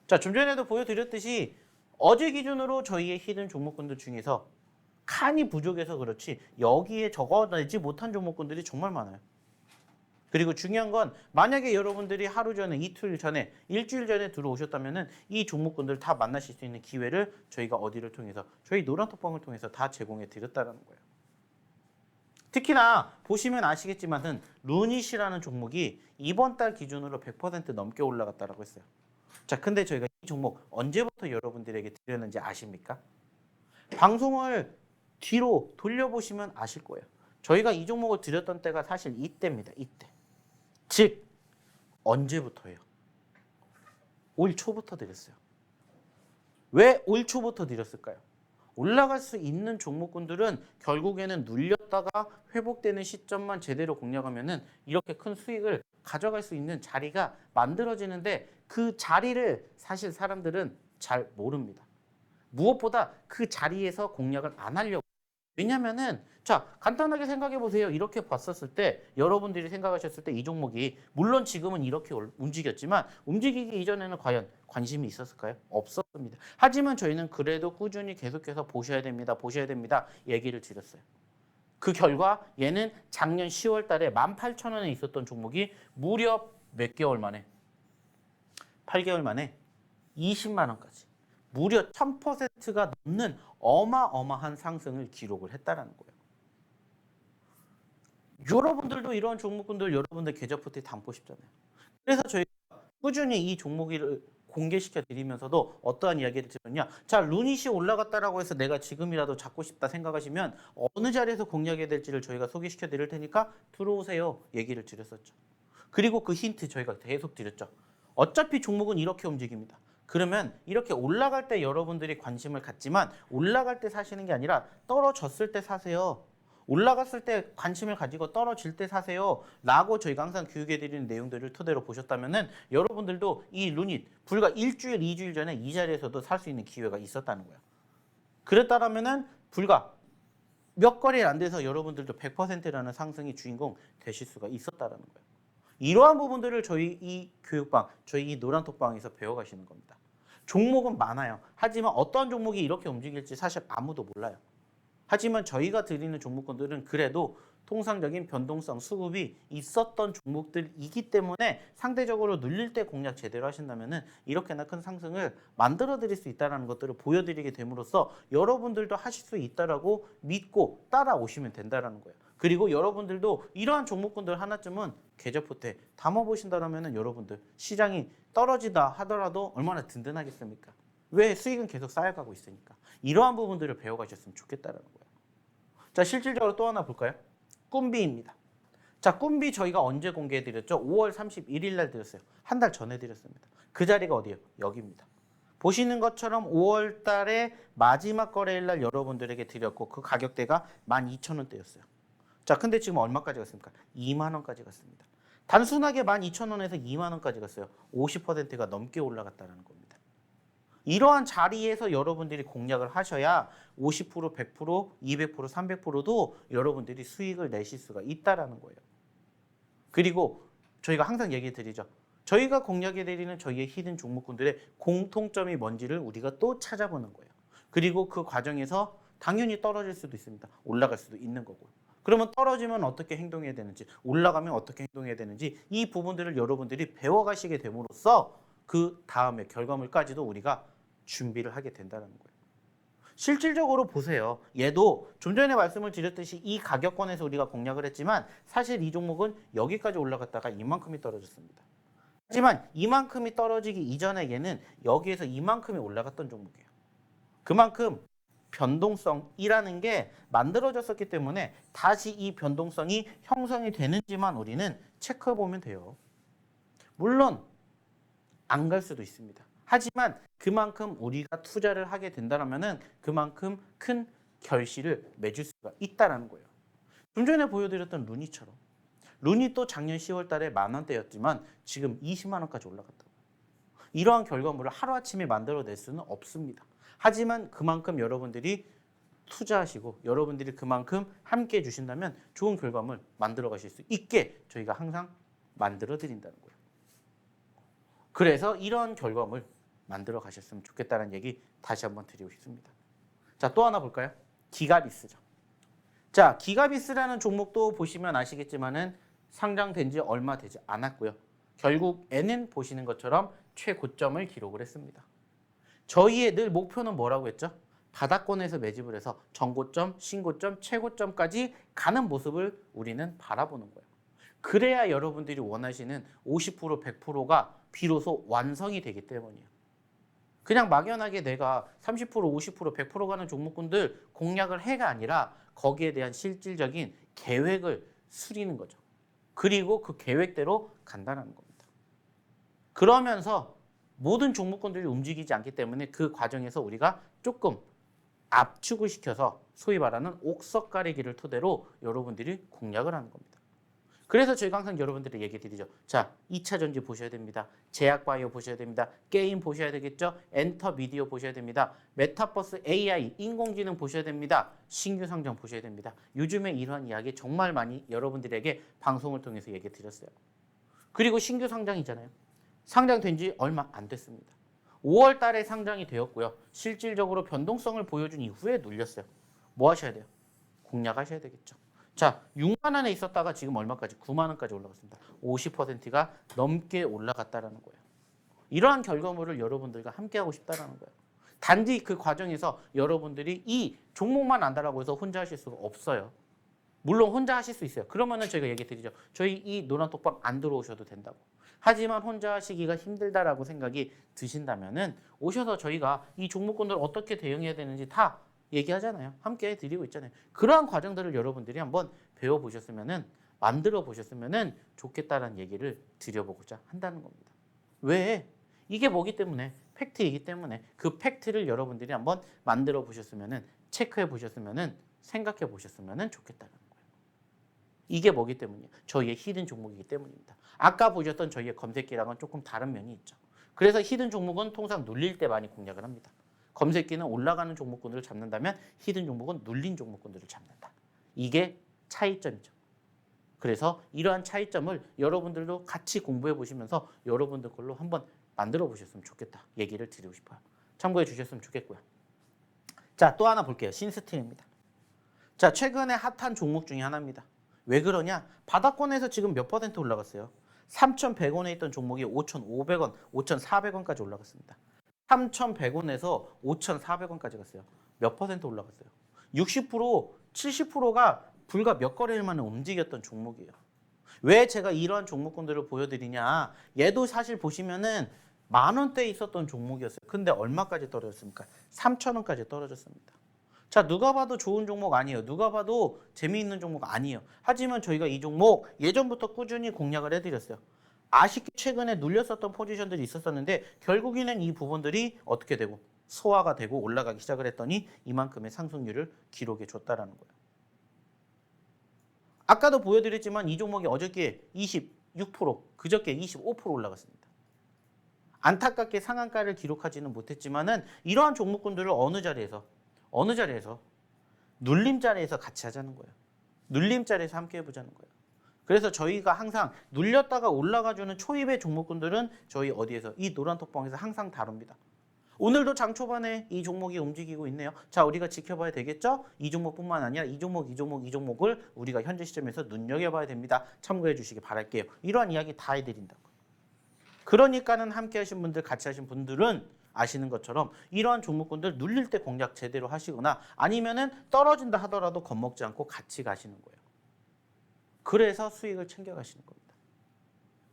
자, 좀 전에도 보여드렸듯이 어제 기준으로 저희의 히든 종목군들 중에서 칸이 부족해서 그렇지 여기에 적어내지 못한 종목군들이 정말 많아요. 그리고 중요한 건 만약에 여러분들이 하루 전에, 이틀 전에, 일주일 전에 들어오셨다면 이 종목군들 다 만나실 수 있는 기회를 저희가 어디를 통해서, 저희 노란톡방을 통해서 다 제공해 드렸다는 거예요. 특히나 보시면 아시겠지만은 루닛이라는 종목이 이번 달 기준으로 100% 넘게 올라갔다고 했어요. 자, 근데 저희가 이 종목 언제부터 여러분들에게 드렸는지 아십니까? 방송을 뒤로 돌려보시면 아실 거예요. 저희가 이 종목을 드렸던 때가 사실 이때입니다. 이때. 즉 언제부터예요? 올 초부터 드렸어요. 왜 올 초부터 드렸을까요? 올라갈 수 있는 종목군들은 결국에는 눌렸다가 회복되는 시점만 제대로 공략하면은 이렇게 큰 수익을 가져갈 수 있는 자리가 만들어지는데 그 자리를 사실 사람들은 잘 모릅니다. 무엇보다 그 자리에서 공략을 안 하려고. 왜냐면은 자, 간단하게 생각해 보세요. 이렇게 봤었을 때 여러분들이 생각하셨을 때 이 종목이 물론 지금은 이렇게 움직였지만 움직이기 이전에는 과연 관심이 있었을까요? 없었습니다. 하지만 저희는 그래도 꾸준히 계속해서 보셔야 됩니다. 보셔야 됩니다. 얘기를 드렸어요. 그 결과 얘는 작년 10월 달에 18,000원에 있었던 종목이 무려 몇 개월 만에 8개월 만에 20만 원까지 무려 1000%가 넘는 어마어마한 상승을 기록을 했다라는 거예요. 여러분들도 이런 종목군들 여러분들 계좌 포트에 담고 싶잖아요. 그래서 저희가 꾸준히 이 종목을 공개시켜 드리면서도 어떠한 이야기를 드렸냐. 자, 루닛이 올라갔다라고 해서 내가 지금이라도 잡고 싶다 생각하시면 어느 자리에서 공략해야 될지를 저희가 소개시켜 드릴 테니까 들어오세요. 얘기를 드렸었죠. 그리고 그 힌트 저희가 계속 드렸죠. 어차피 종목은 이렇게 움직입니다. 그러면 이렇게 올라갈 때 여러분들이 관심을 갖지만 올라갈 때 사시는 게 아니라 떨어졌을 때 사세요. 올라갔을 때 관심을 가지고 떨어질 때 사세요 라고 저희가 항상 교육해드리는 내용들을 토대로 보셨다면은 여러분들도 이 루닛 불과 일주일, 2주일 전에 이 자리에서도 살 수 있는 기회가 있었다는 거예요. 그랬다라면은 불과 몇 거래일 안 돼서 여러분들도 100%라는 상승의 주인공 되실 수가 있었다는 거예요. 이러한 부분들을 저희 이 교육방, 저희 이 노란톡방에서 배워가시는 겁니다. 종목은 많아요. 하지만 어떤 종목이 이렇게 움직일지 사실 아무도 몰라요. 하지만 저희가 드리는 종목군들은 그래도 통상적인 변동성 수급이 있었던 종목들이기 때문에 상대적으로 눌릴 때 공략 제대로 하신다면 이렇게나 큰 상승을 만들어 드릴 수 있다는 것들을 보여드리게 됨으로써 여러분들도 하실 수 있다라고 믿고 따라오시면 된다는 거예요. 그리고 여러분들도 이러한 종목군들 하나쯤은 계좌 포트에 담아보신다면 여러분들 시장이 떨어지다 하더라도 얼마나 든든하겠습니까? 왜? 수익은 계속 쌓여가고 있으니까. 이러한 부분들을 배워가셨으면 좋겠다는 거예요. 자, 실질적으로 또 하나 볼까요? 꿈비입니다. 자, 꿈비 저희가 언제 공개해드렸죠? 5월 31일 날 드렸어요. 한 달 전에 드렸습니다. 그 자리가 어디예요? 여기입니다. 보시는 것처럼 5월 달에 마지막 거래일 날 여러분들에게 드렸고 그 가격대가 12,000원대였어요. 자, 근데 지금 얼마까지 갔습니까? 2만 원까지 갔습니다. 단순하게 12,000원에서 2만 원까지 갔어요. 50%가 넘게 올라갔다는 겁니다. 이러한 자리에서 여러분들이 공략을 하셔야 50%, 100%, 200%, 300%도 여러분들이 수익을 내실 수가 있다는 거예요. 그리고 저희가 항상 얘기 드리죠. 저희가 공략해드리는 저희의 히든 종목군들의 공통점이 뭔지를 우리가 또 찾아보는 거예요. 그리고 그 과정에서 당연히 떨어질 수도 있습니다. 올라갈 수도 있는 거고요. 그러면 떨어지면 어떻게 행동해야 되는지, 올라가면 어떻게 행동해야 되는지 이 부분들을 여러분들이 배워가시게 됨으로써 그 다음에 결과물까지도 우리가 준비를 하게 된다는 거예요. 실질적으로 보세요. 얘도 좀 전에 말씀을 드렸듯이 이 가격권에서 우리가 공략을 했지만 사실 이 종목은 여기까지 올라갔다가 이만큼이 떨어졌습니다. 하지만 이만큼이 떨어지기 이전에 얘는 여기에서 이만큼이 올라갔던 종목이에요. 그만큼 변동성이라는 게 만들어졌었기 때문에 다시 이 변동성이 형성이 되는지만 우리는 체크해 보면 돼요. 물론 안 갈 수도 있습니다. 하지만 그만큼 우리가 투자를 하게 된다면 그만큼 큰 결실을 맺을 수가 있다는 거예요. 좀 전에 보여드렸던 루닛처럼 루닛도 작년 10월 달에 10,000원대였지만 지금 20만 원까지 올라갔다고. 이러한 결과물을 하루아침에 만들어낼 수는 없습니다. 하지만 그만큼 여러분들이 투자하시고 여러분들이 그만큼 함께 해주신다면 좋은 결과물 만들어 가실 수 있게 저희가 항상 만들어 드린다는 거예요. 그래서 이런 결과물 만들어 가셨으면 좋겠다는 얘기 다시 한번 드리고 싶습니다. 자, 또 하나 볼까요? 기가비스죠. 자, 기가비스라는 종목도 보시면 아시겠지만은 상장된 지 얼마 되지 않았고요. 결국에는 보시는 것처럼 최고점을 기록을 했습니다. 저희의 늘 목표는 뭐라고 했죠? 바닥권에서 매집을 해서 전고점, 신고점, 최고점까지 가는 모습을 우리는 바라보는 거예요. 그래야 여러분들이 원하시는 50%, 100%가 비로소 완성이 되기 때문이에요. 그냥 막연하게 내가 30%, 50%, 100% 가는 종목군들 공략을 해가 아니라 거기에 대한 실질적인 계획을 수리는 거죠. 그리고 그 계획대로 간다는 겁니다. 그러면서 모든 종목군들이 움직이지 않기 때문에 그 과정에서 우리가 조금 압축을 시켜서 소위 말하는 옥석 가리기를 토대로 여러분들이 공략을 하는 겁니다. 그래서 저희가 항상 여러분들이 얘기 드리죠. 자, 2차 전지 보셔야 됩니다. 제약바이오 보셔야 됩니다. 게임 보셔야 되겠죠. 엔터 미디어 보셔야 됩니다. 메타버스 AI, 인공지능 보셔야 됩니다. 신규 상장 보셔야 됩니다. 요즘에 이러한 이야기 정말 많이 여러분들에게 방송을 통해서 얘기 드렸어요. 그리고 신규 상장이잖아요. 상장된 지 얼마 안 됐습니다. 5월 달에 상장이 되었고요. 실질적으로 변동성을 보여준 이후에 눌렸어요. 뭐 하셔야 돼요? 공략하셔야 되겠죠. 자, 6만 원에 있었다가 지금 얼마까지? 9만 원까지 올라갔습니다. 50%가 넘게 올라갔다라는 거예요. 이러한 결과물을 여러분들과 함께하고 싶다라는 거예요. 단지 그 과정에서 여러분들이 이 종목만 안다라고 해서 혼자 하실 수가 없어요. 물론 혼자 하실 수 있어요. 그러면은 저희가 얘기 드리죠. 저희 이 노란톡방 안 들어오셔도 된다고. 하지만 혼자 하시기가 힘들다라고 생각이 드신다면은 오셔서 저희가 이 종목군들 어떻게 대응해야 되는지 다 얘기하잖아요. 함께 해드리고 있잖아요. 그러한 과정들을 여러분들이 한번 배워보셨으면은 만들어 보셨으면은 좋겠다라는 얘기를 드려보고자 한다는 겁니다. 왜? 이게 뭐기 때문에? 팩트이기 때문에 그 팩트를 여러분들이 한번 만들어 보셨으면은 체크해 보셨으면은 생각해 보셨으면은 좋겠다는 거예요. 이게 뭐기 때문이에요? 저희의 히든 종목이기 때문입니다. 아까 보셨던 저희의 검색기랑은 조금 다른 면이 있죠. 그래서 히든 종목은 통상 눌릴 때 많이 공략을 합니다. 검색기는 올라가는 종목군들을 잡는다면 히든 종목은 눌린 종목군들을 잡는다. 이게 차이점이죠. 그래서 이러한 차이점을 여러분들도 같이 공부해 보시면서 여러분들 걸로 한번 만들어 보셨으면 좋겠다. 얘기를 드리고 싶어요. 참고해 주셨으면 좋겠고요. 자, 또 하나 볼게요. 신스틸입니다. 자, 최근에 핫한 종목 중에 하나입니다. 왜 그러냐? 바닥권에서 지금 몇 퍼센트 올라갔어요? 3,100원에 있던 종목이 5,500원, 5,400원까지 올라갔습니다. 3,100원에서 5,400원까지 갔어요. 몇 퍼센트 올라갔어요? 60%, 70%가 불과 몇 거래일 만에 움직였던 종목이에요. 왜 제가 이러한 종목군들을 보여드리냐? 얘도 사실 보시면은 만 원대에 있었던 종목이었어요. 근데 얼마까지 떨어졌습니까? 3,000원까지 떨어졌습니다. 자, 누가 봐도 좋은 종목 아니에요. 누가 봐도 재미있는 종목 아니에요. 하지만 저희가 이 종목 예전부터 꾸준히 공략을 해드렸어요. 아쉽게 최근에 눌렸었던 포지션들이 있었었는데 결국에는 이 부분들이 어떻게 되고 소화가 되고 올라가기 시작을 했더니 이만큼의 상승률을 기록해 줬다라는 거예요. 아까도 보여드렸지만 이 종목이 어저께 26%, 그저께 25% 올라갔습니다. 안타깝게 상한가를 기록하지는 못했지만은 이러한 종목군들을 어느 자리에서 눌림 자리에서 같이 하자는 거예요. 눌림 자리에서 함께 해보자는 거예요. 그래서 저희가 항상 눌렸다가 올라가주는 초입의 종목군들은 저희 어디에서 이 노란톡방에서 항상 다룹니다. 오늘도 장 초반에 이 종목이 움직이고 있네요. 자, 우리가 지켜봐야 되겠죠? 이 종목뿐만 아니라 이 종목을 우리가 현재 시점에서 눈여겨봐야 됩니다. 참고해 주시기 바랄게요. 이러한 이야기 다 해드린다고. 그러니까는 함께 하신 분들, 같이 하신 분들은 아시는 것처럼 이러한 종목군들 눌릴 때 공략 제대로 하시거나 아니면은 떨어진다 하더라도 겁먹지 않고 같이 가시는 거예요. 그래서 수익을 챙겨가시는 겁니다.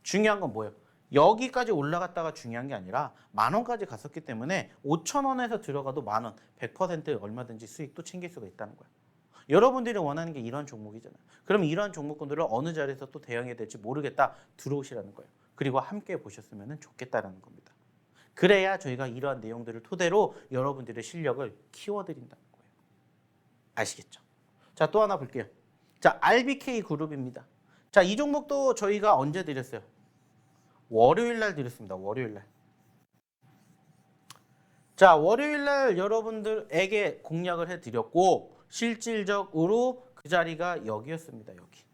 중요한 건 뭐예요? 여기까지 올라갔다가 중요한 게 아니라 만 원까지 갔었기 때문에 5,000원에서 들어가도 만 원, 100% 얼마든지 수익도 챙길 수가 있다는 거예요. 여러분들이 원하는 게 이런 종목이잖아요. 그럼 이러한 종목군들을 어느 자리에서 또 대응해야 될지 모르겠다. 들어오시라는 거예요. 그리고 함께 보셨으면 좋겠다는 겁니다. 그래야 저희가 이러한 내용들을 토대로 여러분들의 실력을 키워드린다는 거예요. 아시겠죠? 자, 또 하나 볼게요. 자, RBK 그룹입니다. 자, 이 종목도 저희가 언제 드렸어요? 월요일 날 드렸습니다. 월요일 날. 자, 월요일 날 여러분들에게 공략을 해드렸고 실질적으로 그 자리가 여기였습니다. 여기.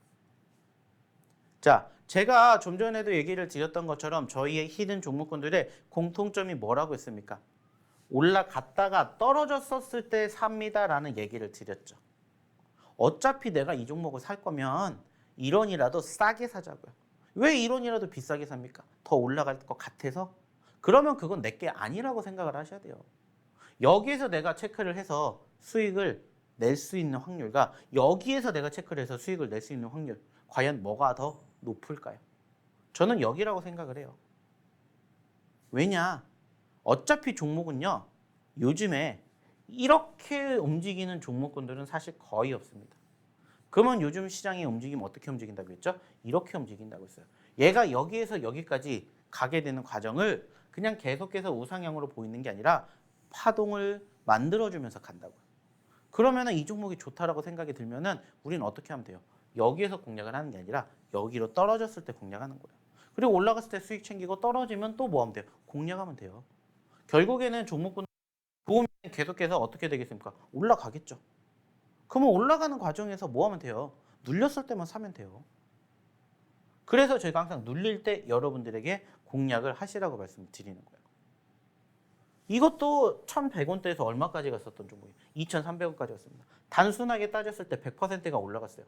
자, 제가 좀 전에도 얘기를 드렸던 것처럼 저희의 히든 종목군들의 공통점이 뭐라고 했습니까? 올라갔다가 떨어졌었을 때 삽니다라는 얘기를 드렸죠. 어차피 내가 이 종목을 살 거면 1원이라도 싸게 사자고요. 왜 1원이라도 비싸게 삽니까? 더 올라갈 것 같아서? 그러면 그건 내게 아니라고 생각을 하셔야 돼요. 여기에서 내가 체크를 해서 수익을 낼 수 있는 확률과 여기에서 내가 체크를 해서 수익을 낼 수 있는 확률, 과연 뭐가 더 높을까요? 저는 여기라고 생각을 해요. 왜냐? 어차피 종목은요, 요즘에 이렇게 움직이는 종목군들은 사실 거의 없습니다. 그러면 요즘 시장의 움직임 어떻게 움직인다고 했죠? 이렇게 움직인다고 했어요. 얘가 여기에서 여기까지 가게 되는 과정을 그냥 계속해서 우상향으로 보이는 게 아니라 파동을 만들어주면서 간다고요. 그러면 이 종목이 좋다라고 생각이 들면은 우리는 어떻게 하면 돼요? 여기에서 공략을 하는 게 아니라 여기로 떨어졌을 때 공략하는 거예요. 그리고 올라갔을 때 수익 챙기고 떨어지면 또 뭐 하면 돼요? 공략하면 돼요. 결국에는 종목군 좋으면 계속해서 어떻게 되겠습니까? 올라가겠죠. 그러면 올라가는 과정에서 뭐 하면 돼요? 눌렸을 때만 사면 돼요. 그래서 저희가 항상 눌릴 때 여러분들에게 공략을 하시라고 말씀드리는 거예요. 이것도 1,100원대에서 얼마까지 갔었던 종목이에요? 2,300원까지 갔습니다. 단순하게 따졌을 때 100%가 올라갔어요.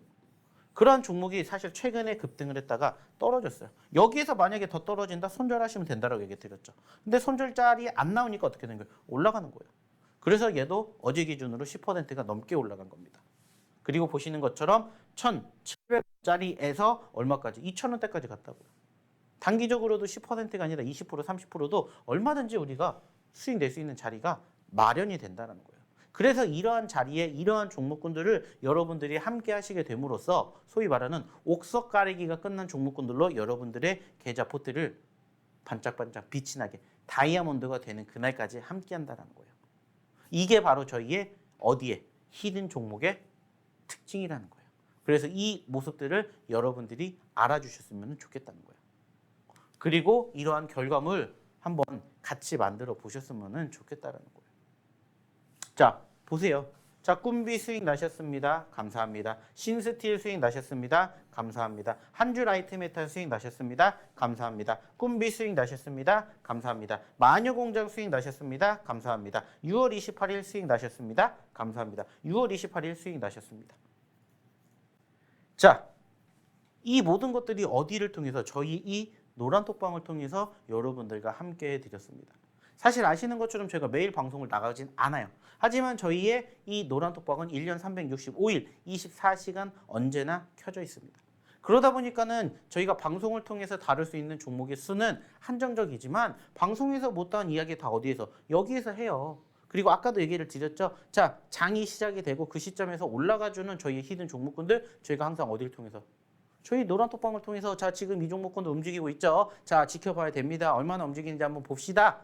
그러한 종목이 사실 최근에 급등을 했다가 떨어졌어요. 여기에서 만약에 더 떨어진다? 손절하시면 된다라고 얘기 드렸죠. 근데 손절짤이 안 나오니까 어떻게 된 거예요? 올라가는 거예요. 그래서 얘도 어제 기준으로 10%가 넘게 올라간 겁니다. 그리고 보시는 것처럼 1,700원짜리에서 얼마까지? 2,000원대까지 갔다고요. 단기적으로도 10%가 아니라 20%, 30%도 얼마든지 우리가 수익 낼 수 있는 자리가 마련이 된다는 거예요. 그래서 이러한 자리에 이러한 종목군들을 여러분들이 함께 하시게 됨으로써 소위 말하는 옥석 가리기가 끝난 종목군들로 여러분들의 계좌 포트를 반짝반짝 빛이 나게 다이아몬드가 되는 그날까지 함께 한다는 거예요. 이게 바로 저희의 어디에? 히든 종목의 특징이라는 거예요. 그래서 이 모습들을 여러분들이 알아주셨으면 좋겠다는 거예요. 그리고 이러한 결과물 한번 같이 만들어 보셨으면 좋겠다는 거예요. 자, 보세요. 자, 꿈비 수익 나셨습니다. 감사합니다. 신스틸 수익 나셨습니다. 감사합니다. 한줄 라이트메탈 수익 나셨습니다. 감사합니다. 꿈비 수익 나셨습니다. 감사합니다. 마녀공장 수익 나셨습니다. 감사합니다. 6월 28일 수익 나셨습니다. 감사합니다. 6월 28일 수익 나셨습니다. 자, 이 모든 것들이 어디를 통해서 저희 이 노란 톡방을 통해서 여러분들과 함께 해드렸습니다. 사실 아시는 것처럼 제가 매일 방송을 나가진 않아요. 하지만 저희의 이 노란 톡방은 1년 365일 24시간 언제나 켜져 있습니다. 그러다 보니까는 저희가 방송을 통해서 다룰 수 있는 종목의 수는 한정적이지만 방송에서 못다한 이야기 다 어디에서? 여기에서 해요. 그리고 아까도 얘기를 드렸죠. 자, 장이 시작이 되고 그 시점에서 올라가주는 저희의 히든 종목군들 저희가 항상 어디를 통해서? 저희 노란 톡방을 통해서 자, 지금 이 종목군도 움직이고 있죠. 자, 지켜봐야 됩니다. 얼마나 움직이는지 한번 봅시다.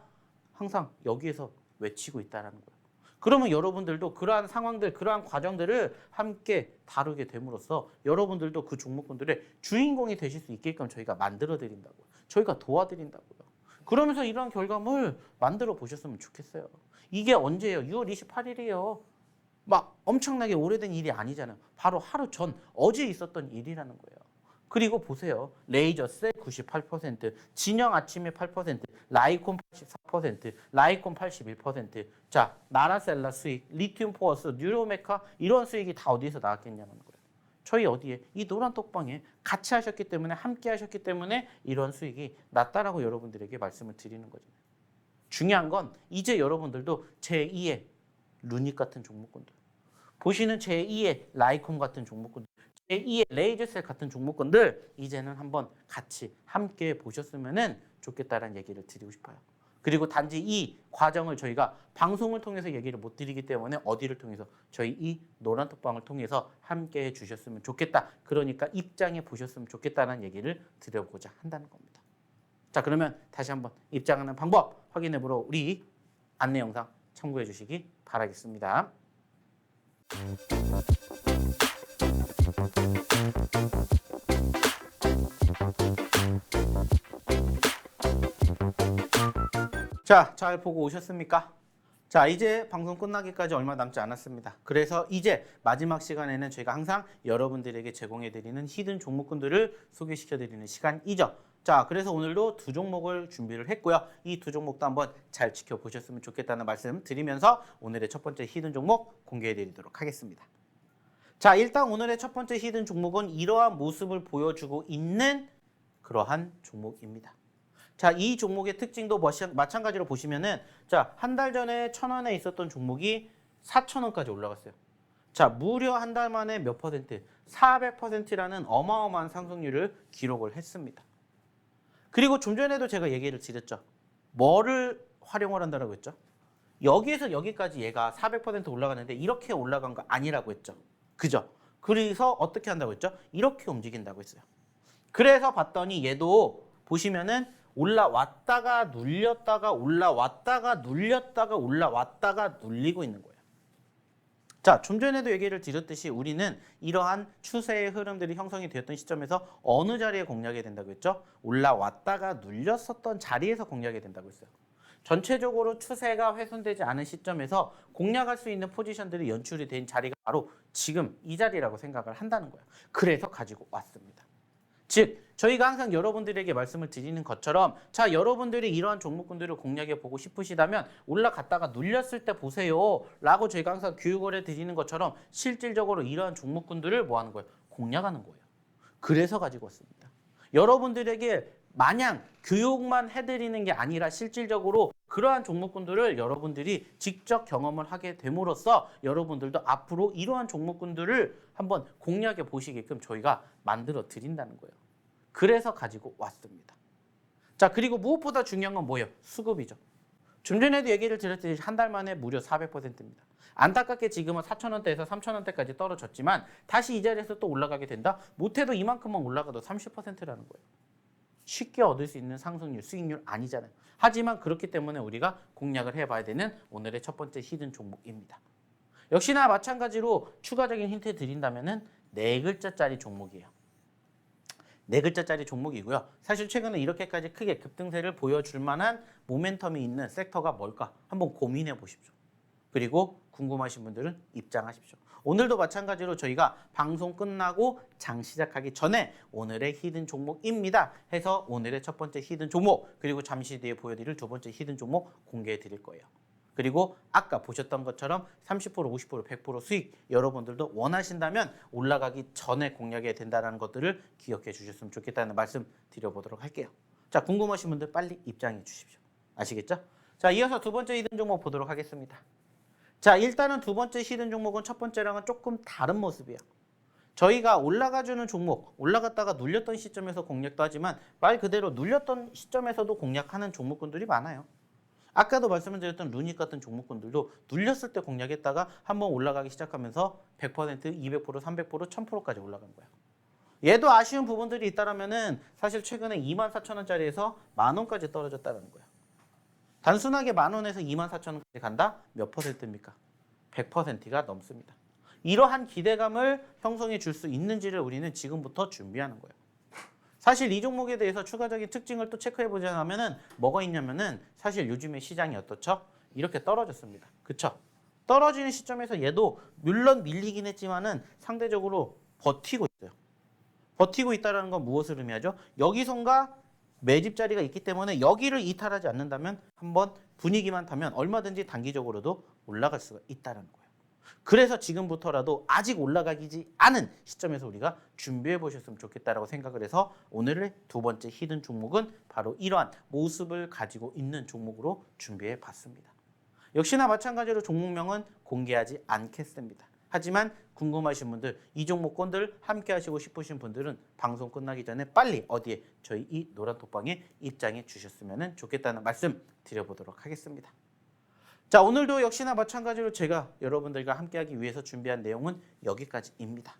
항상 여기에서 외치고 있다는 거예요. 그러면 여러분들도 그러한 상황들, 그러한 과정들을 함께 다루게 됨으로써 여러분들도 그 종목군들의 주인공이 되실 수 있게끔 저희가 만들어 드린다고요. 저희가 도와드린다고요. 그러면서 이러한 결과물 만들어 보셨으면 좋겠어요. 이게 언제예요? 6월 28일이에요. 막 엄청나게 오래된 일이 아니잖아요. 바로 하루 전, 어제 있었던 일이라는 거예요. 그리고 보세요. 레이저셀 98%, 진영 아침에 8%, 라이콘 84%, 라이콘 81%. 자, 나라셀라 수익, 리튬 포어스, 뉴로메카 이런 수익이 다 어디에서 나왔겠냐는 거예요. 저희 어디에? 이 노란 톡방에 같이 하셨기 때문에 함께 하셨기 때문에 이런 수익이 났다라고 여러분들에게 말씀을 드리는 거죠. 중요한 건 이제 여러분들도 제2의 루닉 같은 종목군들, 보시는 제2의 라이콘 같은 종목군들, 제2의 레이저셀 같은 종목군들 이제는 한번 같이 함께 보셨으면 좋겠다는 얘기를 드리고 싶어요. 그리고 단지 이 과정을 저희가 방송을 통해서 얘기를 못 드리기 때문에 어디를 통해서? 저희 이 노란 톡방을 통해서 함께 해주셨으면 좋겠다. 그러니까 입장해 보셨으면 좋겠다는 얘기를 드려보고자 한다는 겁니다. 자, 그러면 다시 한번 입장하는 방법 확인해 보러 우리 안내 영상 참고해 주시기 바라겠습니다. 자, 잘 보고 오셨습니까? 자, 이제 방송 끝나기까지 얼마 남지 않았습니다. 그래서 이제 마지막 시간에는 저희가 항상 여러분들에게 제공해드리는 히든 종목군들을 소개시켜드리는 시간이죠. 자, 그래서 오늘도 두 종목을 준비를 했고요. 이 두 종목도 한번 잘 지켜보셨으면 좋겠다는 말씀 드리면서 오늘의 첫 번째 히든 종목 공개해드리도록 하겠습니다. 자, 일단 오늘의 첫 번째 히든 종목은 이러한 모습을 보여주고 있는 그러한 종목입니다. 자, 이 종목의 특징도 마찬가지로 보시면은 자, 한 달 전에 1,000원에 있었던 종목이 4,000원까지 올라갔어요. 자, 무려 한 달 만에 몇 퍼센트? 400%라는 어마어마한 상승률을 기록을 했습니다. 그리고 좀 전에도 제가 얘기를 드렸죠. 뭐를 활용을 한다고 했죠? 여기에서 여기까지 얘가 400% 올라가는데 이렇게 올라간 거 아니라고 했죠. 그죠? 그래서 어떻게 한다고 했죠? 이렇게 움직인다고 했어요. 그래서 봤더니 얘도 보시면은 올라왔다가 눌렸다가 올라왔다가 눌렸다가 올라왔다가 눌리고 있는 거예요. 자, 좀 전에도 얘기를 드렸듯이 우리는 이러한 추세의 흐름들이 형성이 되었던 시점에서 어느 자리에 공략이 된다고 했죠? 올라왔다가 눌렸었던 자리에서 공략이 된다고 했어요. 전체적으로 추세가 훼손되지 않은 시점에서 공략할 수 있는 포지션들이 연출이 된 자리가 바로 지금 이 자리라고 생각을 한다는 거예요. 그래서 가지고 왔습니다. 즉 저희가 항상 여러분들에게 말씀을 드리는 것처럼 자, 여러분들이 이러한 종목군들을 공략해 보고 싶으시다면 올라갔다가 눌렸을 때 보세요 라고 저희가 항상 교육을 해드리는 것처럼 실질적으로 이러한 종목군들을 뭐 하는 거예요? 공략하는 거예요. 그래서 가지고 왔습니다. 여러분들에게 마냥 교육만 해드리는 게 아니라 실질적으로 그러한 종목군들을 여러분들이 직접 경험을 하게 됨으로써 여러분들도 앞으로 이러한 종목군들을 한번 공략해 보시게끔 저희가 만들어 드린다는 거예요. 그래서 가지고 왔습니다. 자, 그리고 무엇보다 중요한 건 뭐예요? 수급이죠. 좀 전에도 얘기를 드렸듯이 한 달 만에 무려 400%입니다. 안타깝게 지금은 4,000원대에서 3,000원대까지 떨어졌지만 다시 이 자리에서 또 올라가게 된다? 못해도 이만큼만 올라가도 30%라는 거예요. 쉽게 얻을 수 있는 상승률, 수익률 아니잖아요. 하지만 그렇기 때문에 우리가 공략을 해봐야 되는 오늘의 첫 번째 히든 종목입니다. 역시나 마찬가지로 추가적인 힌트 드린다면은 4글자짜리 종목이에요. 4글자짜리 종목이고요. 사실 최근에 이렇게까지 크게 급등세를 보여줄 만한 모멘텀이 있는 섹터가 뭘까? 한번 고민해 보십시오. 그리고 궁금하신 분들은 입장하십시오. 오늘도 마찬가지로 저희가 방송 끝나고 장 시작하기 전에 오늘의 히든 종목입니다 해서 오늘의 첫 번째 히든 종목 그리고 잠시 뒤에 보여드릴 두 번째 히든 종목 공개해 드릴 거예요. 그리고 아까 보셨던 것처럼 30%, 50%, 100% 수익 여러분들도 원하신다면 올라가기 전에 공략해야 된다는 것들을 기억해 주셨으면 좋겠다는 말씀 드려보도록 할게요. 자, 궁금하신 분들 빨리 입장해 주십시오. 아시겠죠? 자, 이어서 두 번째 히든 종목 보도록 하겠습니다. 자, 일단은 두 번째 히든 종목은 첫 번째랑은 조금 다른 모습이에요. 저희가 올라가주는 종목, 올라갔다가 눌렸던 시점에서 공략도 하지만 말 그대로 눌렸던 시점에서도 공략하는 종목군들이 많아요. 아까도 말씀드렸던 루닉 같은 종목군들도 눌렸을 때 공략했다가 한번 올라가기 시작하면서 100%, 200%, 300%, 1000%까지 올라간 거예요. 얘도 아쉬운 부분들이 있다라면은 사실 최근에 24,000원짜리에서 만원까지 떨어졌다는 거예요. 단순하게 만원에서 24,000원까지 간다? 몇 퍼센트입니까? 100%가 넘습니다. 이러한 기대감을 형성해 줄 수 있는지를 우리는 지금부터 준비하는 거예요. 사실 이 종목에 대해서 추가적인 특징을 또 체크해 보자면은 뭐가 있냐면은 사실 요즘에 시장이 어떻죠? 이렇게 떨어졌습니다. 그쵸? 떨어지는 시점에서 얘도 물론 밀리긴 했지만은 상대적으로 버티고 있어요. 버티고 있다는 건 무엇을 의미하죠? 여기선가 매집 자리가 있기 때문에 여기를 이탈하지 않는다면 한번 분위기만 타면 얼마든지 단기적으로도 올라갈 수가 있다는 거예요. 그래서 지금부터라도 아직 올라가지 않은 시점에서 우리가 준비해 보셨으면 좋겠다라고 생각을 해서 오늘의 두 번째 히든 종목은 바로 이러한 모습을 가지고 있는 종목으로 준비해 봤습니다. 역시나 마찬가지로 종목명은 공개하지 않겠습니다. 하지만 궁금하신 분들, 이 종목권들 함께 하시고 싶으신 분들은 방송 끝나기 전에 빨리 어디에 저희 이 노란 톡방에 입장해 주셨으면 좋겠다는 말씀 드려보도록 하겠습니다. 자, 오늘도 역시나 마찬가지로 제가 여러분들과 함께하기 위해서 준비한 내용은 여기까지입니다.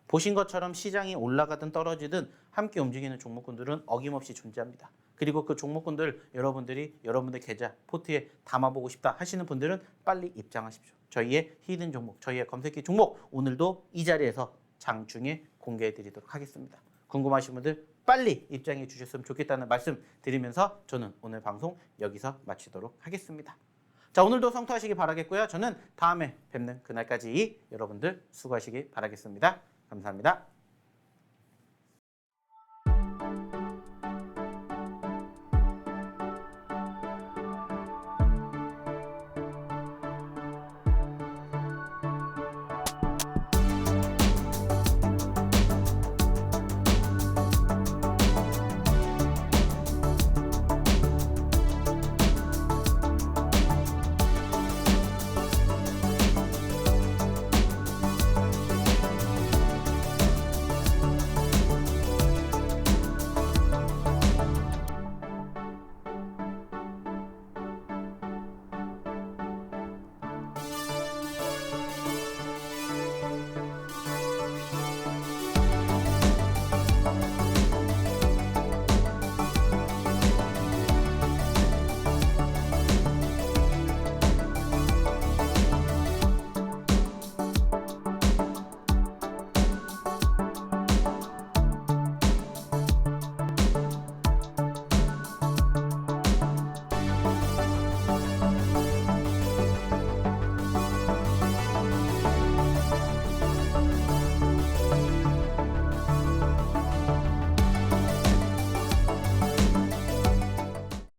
보신 것처럼 시장이 올라가든 떨어지든 함께 움직이는 종목군들은 어김없이 존재합니다. 그리고 그 종목군들 여러분들이 여러분들 계좌, 포트에 담아보고 싶다 하시는 분들은 빨리 입장하십시오. 저희의 히든 종목, 저희의 검색기 종목 오늘도 이 자리에서 장중에 공개해 드리도록 하겠습니다. 궁금하신 분들 빨리 입장해 주셨으면 좋겠다는 말씀 드리면서 저는 오늘 방송 여기서 마치도록 하겠습니다. 자, 오늘도 성투하시기 바라겠고요. 저는 다음에 뵙는 그날까지 여러분들 수고하시기 바라겠습니다. 감사합니다.